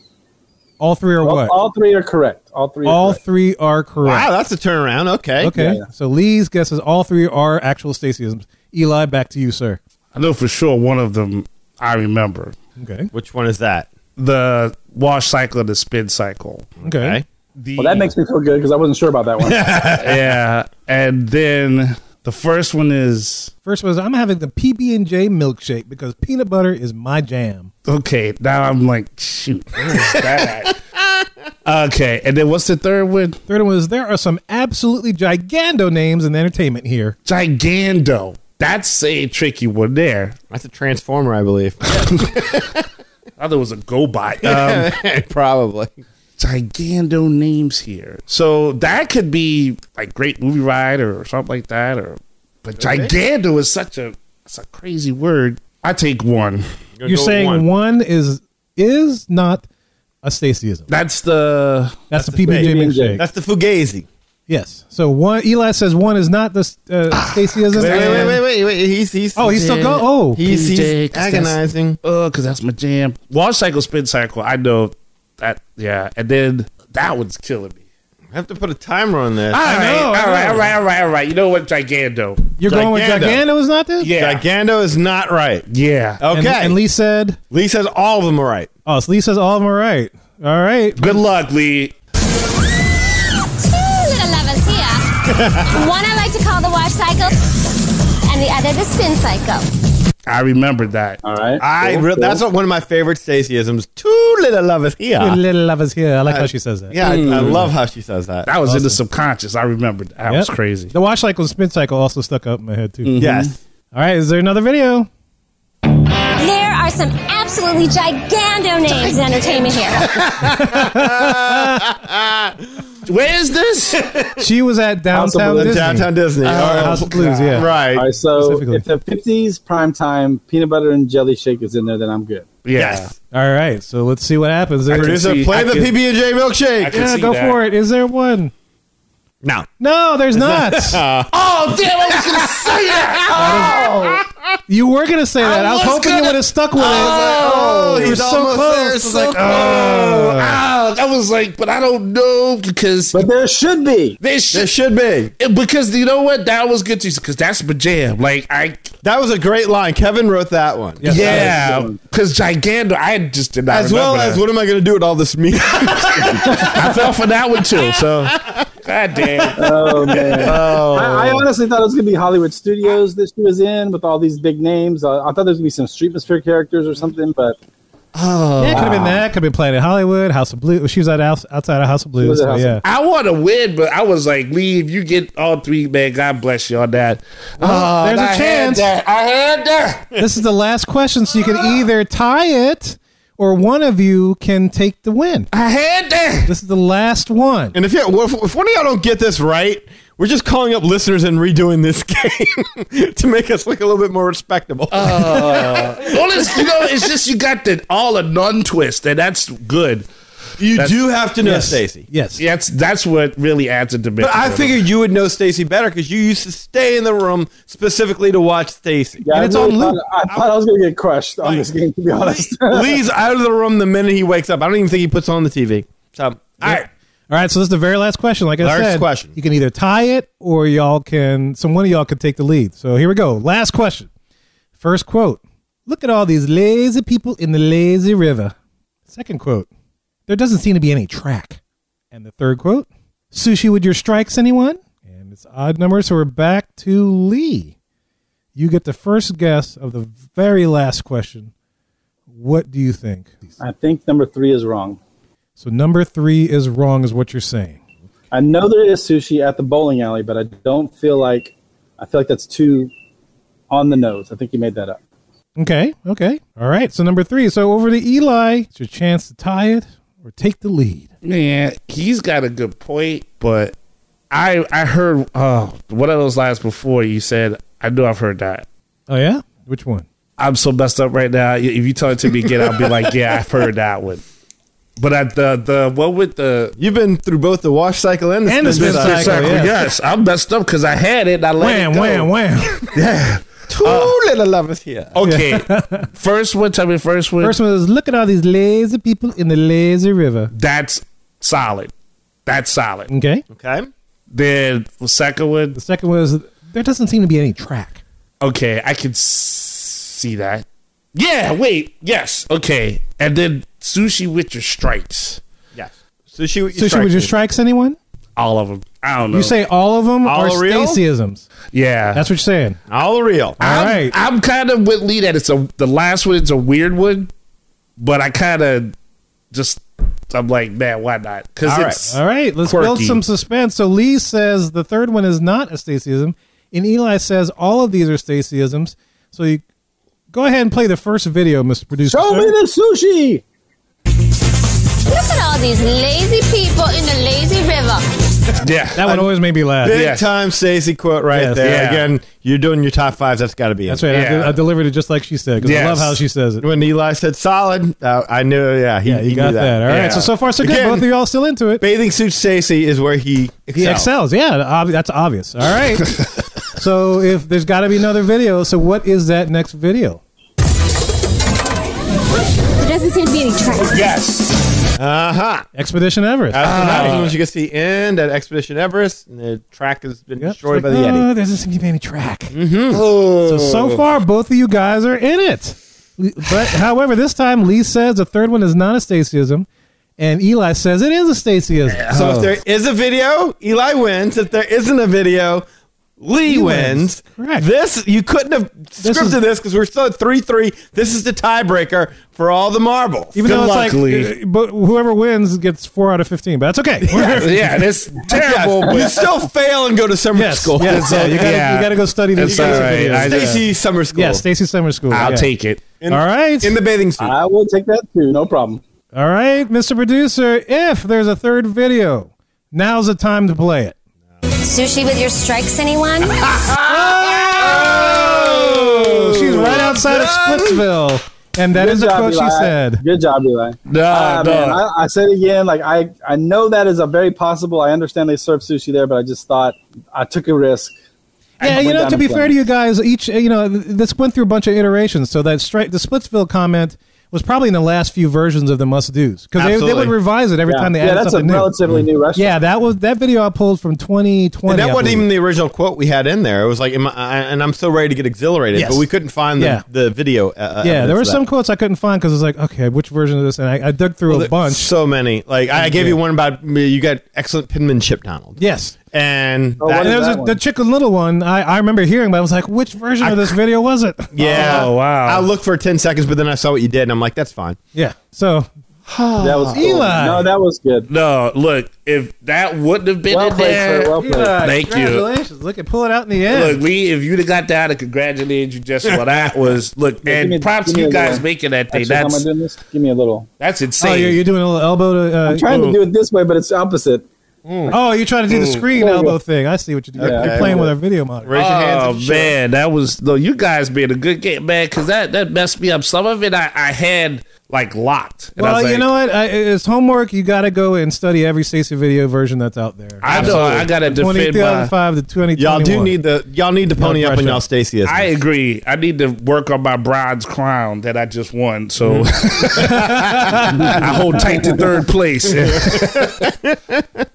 All 3 are what? All 3 are correct. All 3 are correct. 3 are correct. Wow, that's a turnaround. Okay. Okay. Yeah. So Lee's guesses all 3 are actual Stacey-isms. Eli, back to you, sir. I know for sure one of them I remember. Okay. Which one is that? The wash cycle and the spin cycle. Okay. Well, that makes me feel good because I wasn't sure about that one. Yeah. And then the first one is... First was, I'm having the PB&J milkshake because peanut butter is my jam. Okay, now I'm like, shoot, where is that? Okay, and then what's the third one? Third one was, there are some absolutely gigando names in entertainment here. Gigando. That's a tricky one there. That's a transformer, I believe. I thought it was a GoBot. Probably. Gigando names here. So that could be like Great Movie Ride or something like that. But gigando is it's a crazy word. I take 1. You're saying one is not a Stacey-ism. That's the PB&J milkshake. That's the Fugazi. Yes. So one, Eli says one is not the Stacey-ism. Wait. He's he's still going. Oh, he's agonizing. Because that's my jam. Wash cycle, spin cycle. I know that. Yeah, and then that one's killing me. I have to put a timer on this. All right. You know what, Gigando? You're going with Gigando is not this? Yeah, Gigando is not right. Yeah. Okay. And Lee said all of them are right. Oh, so Lee says all of them are right. All right. Good luck, Lee. One I like to call the wash cycle, and the other the spin cycle. I remember that. All right. That's one of my favorite Stacey-isms. Two little lovers here. Two little lovers here. I like how she says that. Yeah, I love how she says that. That was in the subconscious. I remember that. That was crazy. The wash cycle and spin cycle also stuck out in my head, too. Mm-hmm. Yes. All right. Is there another video? There are some absolutely gigando names in entertainment here. Where is this? She was at Downtown Disney. Downtown Disney. House of Blues, yeah. Right. All right, so if the 50s primetime peanut butter and jelly shake is in there, then I'm good. Yeah. Yes. All right. So let's see what happens. Producer, play the PB&J milkshake. Yeah, go for it. Is there one? No, there's not. Oh, damn, I was going to say that. You were going to say that. I was hoping you would have stuck with it. He's so close. I was like, but I don't know because... But there should be. There should be. Because you know what? That was good to because that's my jam. That was a great line. Kevin wrote that one. Yes, yeah. Because Gigando, I just did not As well as, what am I going to do with all this meat? I fell for that one too, so... God damn. Oh, man. I honestly thought it was going to be Hollywood Studios that she was in with all these big names. I thought there was going to be some Streetmosphere characters or something, but... Yeah, it could have been that. Could have been playing at Hollywood, House of Blues. She was outside of House of Blues. So, yeah. I want to win, but I was like, Lee, if you get all 3, man, God bless you on that. There's a chance. I had that. This is the last question, so you can either tie it or one of you can take the win. I had that. This is the last one. And if one of y'all don't get this right, we're just calling up listeners and redoing this game to make us look a little bit more respectable. Well, it's just you got all a none twist, and that's good. You do have to know Yes. Stacey. Yes. Yeah, that's what really adds a dimension. But I to it. figured you would know Stacey better because you used to stay in the room specifically to watch Stacey. Yeah, And it's on loop. I thought I was going to get crushed on this game, to be honest. Lee's out of the room the minute he wakes up. I don't even think he puts on the TV. So, all right. All right, so this is the very last question. Like I Last said, question. you can either tie it or one of y'all can take the lead. So here we go. Last question. First quote. Look at all these lazy people in the lazy river. Second quote. There doesn't seem to be any track. And the third quote. Sushi with your strikes, anyone? And it's odd numbers, so we're back to Lee. You get the first guess of the very last question. What do you think? I think number 3 is wrong. So number 3 is wrong is what you're saying. I know there is sushi at the bowling alley, but I feel like that's too on the nose. I think you made that up. Okay. All right, so number 3. So over to Eli. It's your chance to tie it or take the lead. Man, he's got a good point, but I heard one of those lines before you said, I know I've heard that. Oh, yeah? Which one? I'm so messed up right now. If you tell it to me again, I'll be like, yeah, I've heard that one. But at the one with the... You've been through both the wash cycle and the spin cycle. yeah. Yes, I'm messed up because I had it and I let it go. Wham. Yeah. Two little lovers here. Okay. First one, tell me first one. First one is, look at all these lazy people in the lazy river. That's solid. Okay. Okay. Then the second one, The second one is, there doesn't seem to be any track. okay, I can see that. Yeah, wait, yes, okay. And then sushi with your strikes. Yes. Sushi with your Sushi strikes. with your strikes, anyone? All of them. I don't know. You say all of them All or real? Stacey-isms? yeah. That's what you're saying. All real. All right. I'm kind of with Lee that the last one is a weird one, but I kind of I'm like, man, why not? Because it's All right, let's build quirky. some suspense. So Lee says the third one is not a Stacey-ism, and Eli says all of these are Stacey-isms. So you go ahead and play the first video, Mr. Producer. Show me the sushi! Look at all these lazy people in the lazy river. Yeah. That one always made me laugh. Big Yes. time Stacey quote right Yes. there. Yeah. Again, you're doing your top 5s. That's got to be That's it. right. Yeah. I delivered it just like she said because I Yes. love how she says it. When Eli said solid, I knew, he You got knew that. All right. Yeah. So far, so good. Again, Both of y'all still into it. Bathing suit Stacey is where he He excels. Yeah, that's obvious. All right. So if there's got to be another video, so what is that next video? There doesn't seem to be any track. Yes. Uh-huh. Expedition Everest. That's what happens when you get to the end at Expedition Everest, and the track has been Yep. destroyed It's by like, the Yeti. There doesn't seem to be any track. Oh. So far, both of you guys are in it. But however, this time Lee says the third one is not a Stacey-ism, and Eli says it is a Stacey-ism. So if there is a video, Eli wins. If there isn't a video, Lee wins. Correct. This, you couldn't have scripted this because we're still at 3-3. This is the tiebreaker for all the marbles. Even Good though it's luck, Lee. like, but whoever wins gets 4 out of 15. But that's okay. Yeah, that's terrible. Yes, you But still fail and go to summer Yes, school. yes. So you Yeah. got to go study these It's all right. videos. Stacey summer school. Yeah, Stacey Summer School. I'll yeah. take it. In, All right. In the bathing suit. I will take that too, no problem. All right, Mr. Producer, if there's a third video, now's the time to play it. Sushi with your strikes, anyone? Oh! She's right outside of Splitsville. And that is the quote she Eli. said. Good job, Eli. No, Man, I said again, like I know that is a very possible. I understand they serve sushi there, but I just thought I took a risk. Yeah, went down to be the fair plane. to you guys, this went through a bunch of iterations. So that the Splitsville comment was probably in the last few versions of the must-dos. Because they Absolutely. would revise it every time they added that's a something new. relatively new restaurant. Yeah, that video I pulled from 2020. And that I wasn't believe. even the original quote we had in there. It was like, and I'm so ready to get exhilarated, Yes. but we couldn't find Yeah. the video. Yeah, there were some quotes I couldn't find because it's like, okay, which version of this? And I dug through a bunch. So many. Like I gave you one about you got excellent penmanship, Donald. Yes. And Oh, that- what And there is was that the one? Chicken Little one I remember hearing, but I was like, which version of this video was it? yeah. Oh, wow. I looked for 10 seconds, but then I saw what you did, and I'm like, that's fine. Yeah. So, That was cool. Eli. No, that was good. No, look, if that wouldn't have been Well in played, there, sir. Well played. Thank you. Congratulations. Look at pull it out in the end. Look, Lee, if you'd have got down and congratulated you just for that was look, Yeah, and props give to me you a guys little- making that thing. Actually, how am I That's doing this? Give me a little. that's oh, insane. you're doing a little elbow to. I'm trying to do it this way, but it's opposite. Oh, you're trying to do the screen There you elbow go. thing. I see what you're doing. Yeah, You're yeah, playing yeah. with our video monitor. Raise your hands. Oh if you should. man, that was no. You guys made a good game, man, because that messed me up. Some of it I had like locked. And I Well, was like, you know what? It's homework. You got to go and study every Stacey video version that's out there. I know. I got to defend my. 2005 to 2021. Y'all need to pony up on y'all Stacey-isms. I agree. I need to work on my bronze crown that I just won. So I hold tight to third place. It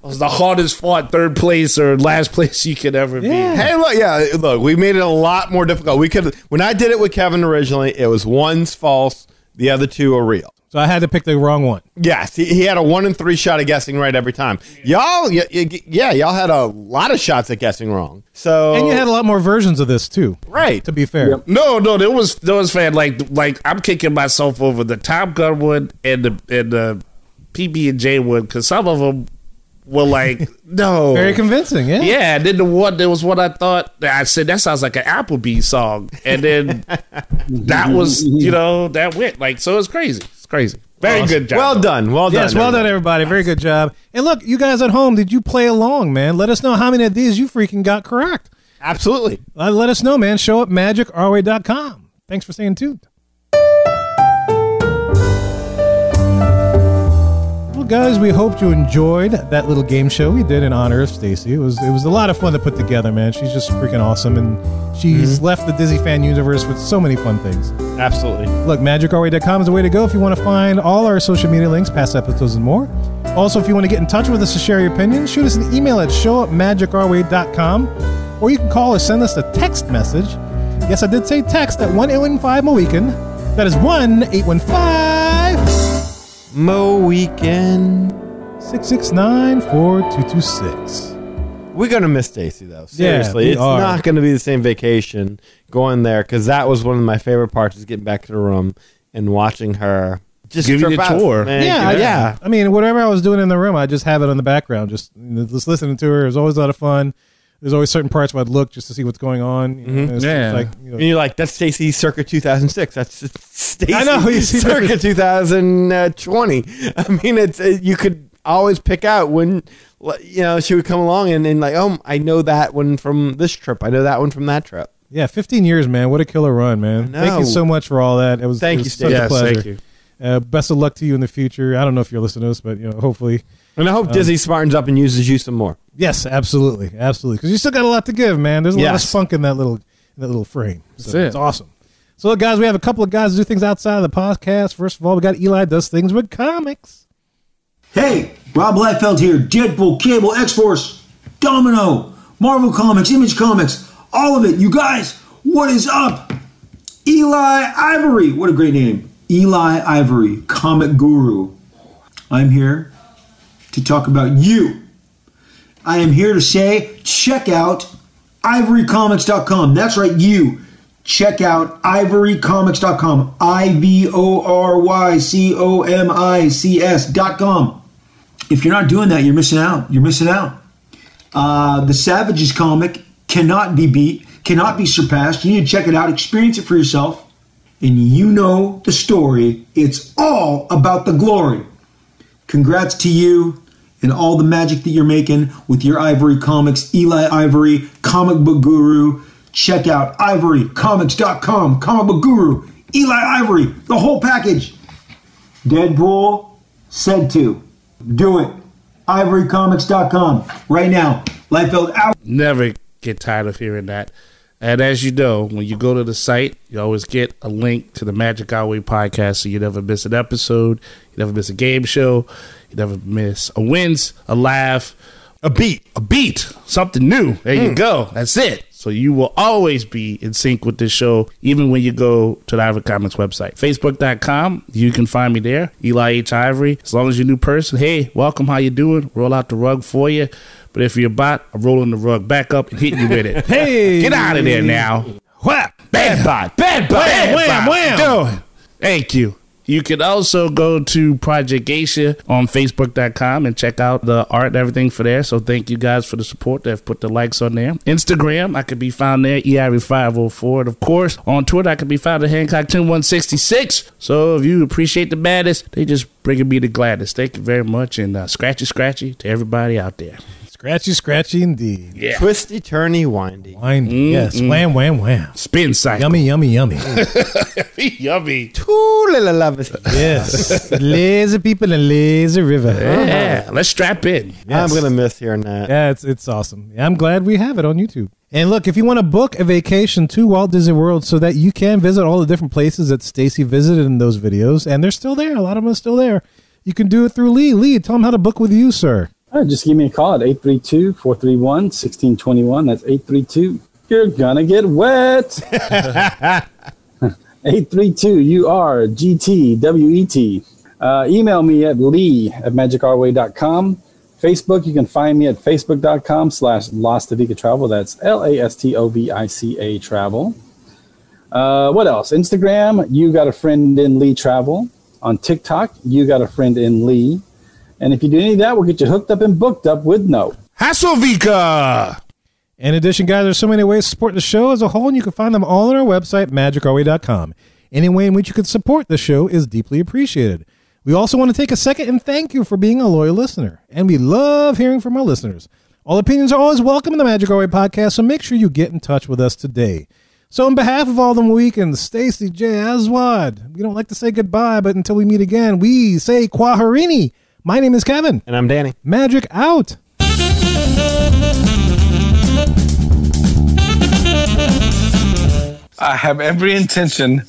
was the hardest fought third place or last place you could ever be. Hey, look, we made it a lot more difficult. We could, when I did it with Kevin originally, it was one's false, the other two are real. So I had to pick the wrong one. Yes, he had a 1 in 3 shot of guessing right every time. Y'all had a lot of shots at guessing wrong. So And you had a lot more versions of this too. Right. To be fair. Yep. No, there was fan like I'm kicking myself over the Top Gun one and the PB&J one because some of them were like, no. Very convincing, yeah. Yeah, and then there was one I thought, I said, that sounds like an Applebee's song. And then that was, that went. Like, so it's crazy. It's crazy. Very good job. Well done. Yes, well done, everybody. Very good job. And look, you guys at home, did you play along, man? Let us know how many of these you freaking got correct. Absolutely. Let us know, man. Show up magicourway.com. Thanks for staying tuned. Well, guys, we hope you enjoyed that little game show we did in honor of Stacey. It was a lot of fun to put together, man. She's just freaking awesome, and she's left the Disney fan universe with so many fun things. Absolutely. Look, magicourway.com is the way to go if you want to find all our social media links, past episodes, and more. Also, if you want to get in touch with us to share your opinions, shoot us an email at show@magicourway.com, or you can call or send us a text message. Yes, I did say text at 1-815-MOWEEKEND. That is 1-815- MOWEEKEND 669-4226. We're gonna miss Stacey though. Seriously, it's are. not gonna be the same vacation going there because that was one of my favorite parts is getting back to the room and watching her just give you the tour. Man, Yeah. I mean, whatever I was doing in the room, I just have it on the background, just listening to her. It was always a lot of fun. There's always certain parts where I'd look just to see what's going on. It's like, and you're like, that's Stacey circa 2006. That's Stacey I know, you see circa 2020. I mean, you could always pick out when she would come along and like, oh, I know that one from this trip. I know that one from that trip. Yeah, 15 years, man. What a killer run, man. Thank you so much for all that. It was such a pleasure. Thank you. Best of luck to you in the future. I don't know if you're listening to this, but hopefully. And I hope Disney smartens up and uses you some more. Yes, absolutely, because you still got a lot to give, man. There's a lot of spunk in that little frame. So it's awesome. So, look, guys, we have a couple of guys who do things outside of the podcast. First of all, we got Eli does things with comics. Hey, Rob Liefeld here. Deadpool, Cable, X-Force, Domino, Marvel Comics, Image Comics, all of it. You guys, what is up? Eli Ivory. What a great name. Eli Ivory, comic guru. I'm here to talk about you. I am here to say, check out ivorycomics.com. That's right, you. Check out ivorycomics.com. ivorycomics.com. If you're not doing that, you're missing out. You're missing out. The Savages comic cannot be beat, cannot be surpassed. You need to check it out, experience it for yourself, and you know the story. It's all about the glory. Congrats to you and all the magic that you're making with your Ivory Comics. Eli Ivory, comic book guru. Check out ivorycomics.com, comic book guru. Eli Ivory, the whole package. Deadpool said to. Do it. ivorycomics.com right now. Liefeld out. Never get tired of hearing that. And as you know, when you go to the site, you always get a link to the Magic Our Way podcast, so you never miss an episode, you never miss a game show, you never miss a wins, a laugh, a beat, something new. There you go. That's it. So you will always be in sync with this show, even when you go to the Ivory Comics website. Facebook.com, you can find me there, Eli H. Ivory. As long as you're a new person, hey, welcome, how you doing? Roll out the rug for you. But if you're a bot, I'm rolling the rug back up and hitting you with it. Hey! Get out of there now. Whap! Bad bot! Bad bot! Wham! Wham! Thank you. You can also go to Project Geisha on Facebook.com and check out the art and everything for there. So thank you guys for the support that have put the likes on there. Instagram, I could be found there, EIRE504. And of course, on Twitter, I could be found at Hancock10166. So if you appreciate the baddest, they just bringing me the gladness. Thank you very much. And scratchy to everybody out there. Scratchy indeed. Yeah. Twisty, turny, windy. Windy, yes. Wham, wham, wham. Spin cycle. Yummy. Yummy. Too little lovers. Yes. Lazy people and lazy river. Yeah. Let's strap in. Yes. I'm going to miss hearing that. Yeah, it's awesome. Yeah, I'm glad we have it on YouTube. And look, if you want to book a vacation to Walt Disney World so that you can visit all the different places that Stacey visited in those videos, and they're still there, a lot of them are still there, you can do it through Lee. Lee, tell them how to book with you, sir. All right, just give me a call at 832-431-1621. That's 832. You're gonna get wet. 832-URGTWET. Email me at lee@magicourway.com. Facebook, you can find me at facebook.com/Lastovica Travel. That's LASTOVICA Travel. What else? Instagram, you got a friend in Lee Travel. On TikTok, you got a friend in Lee. And if you do any of that, we'll get you hooked up and booked up with no Hasselvika. In addition, guys, there's so many ways to support the show as a whole, and you can find them all on our website, magicourway.com. Any way in which you could support the show is deeply appreciated. We also want to take a second and thank you for being a loyal listener. And we love hearing from our listeners. All opinions are always welcome in the Magic Our Way podcast, so make sure you get in touch with us today. So on behalf of all them weekends, Stacey J, Aswad, we don't like to say goodbye, but until we meet again, we say Kwaherini. My name is Kevin. And I'm Danny. Magic out. I have every intention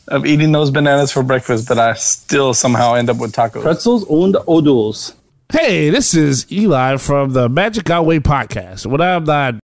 of eating those bananas for breakfast, but I still somehow end up with tacos. Pretzels und Odels. Hey, this is Eli from the Magic Our Way podcast. When I'm not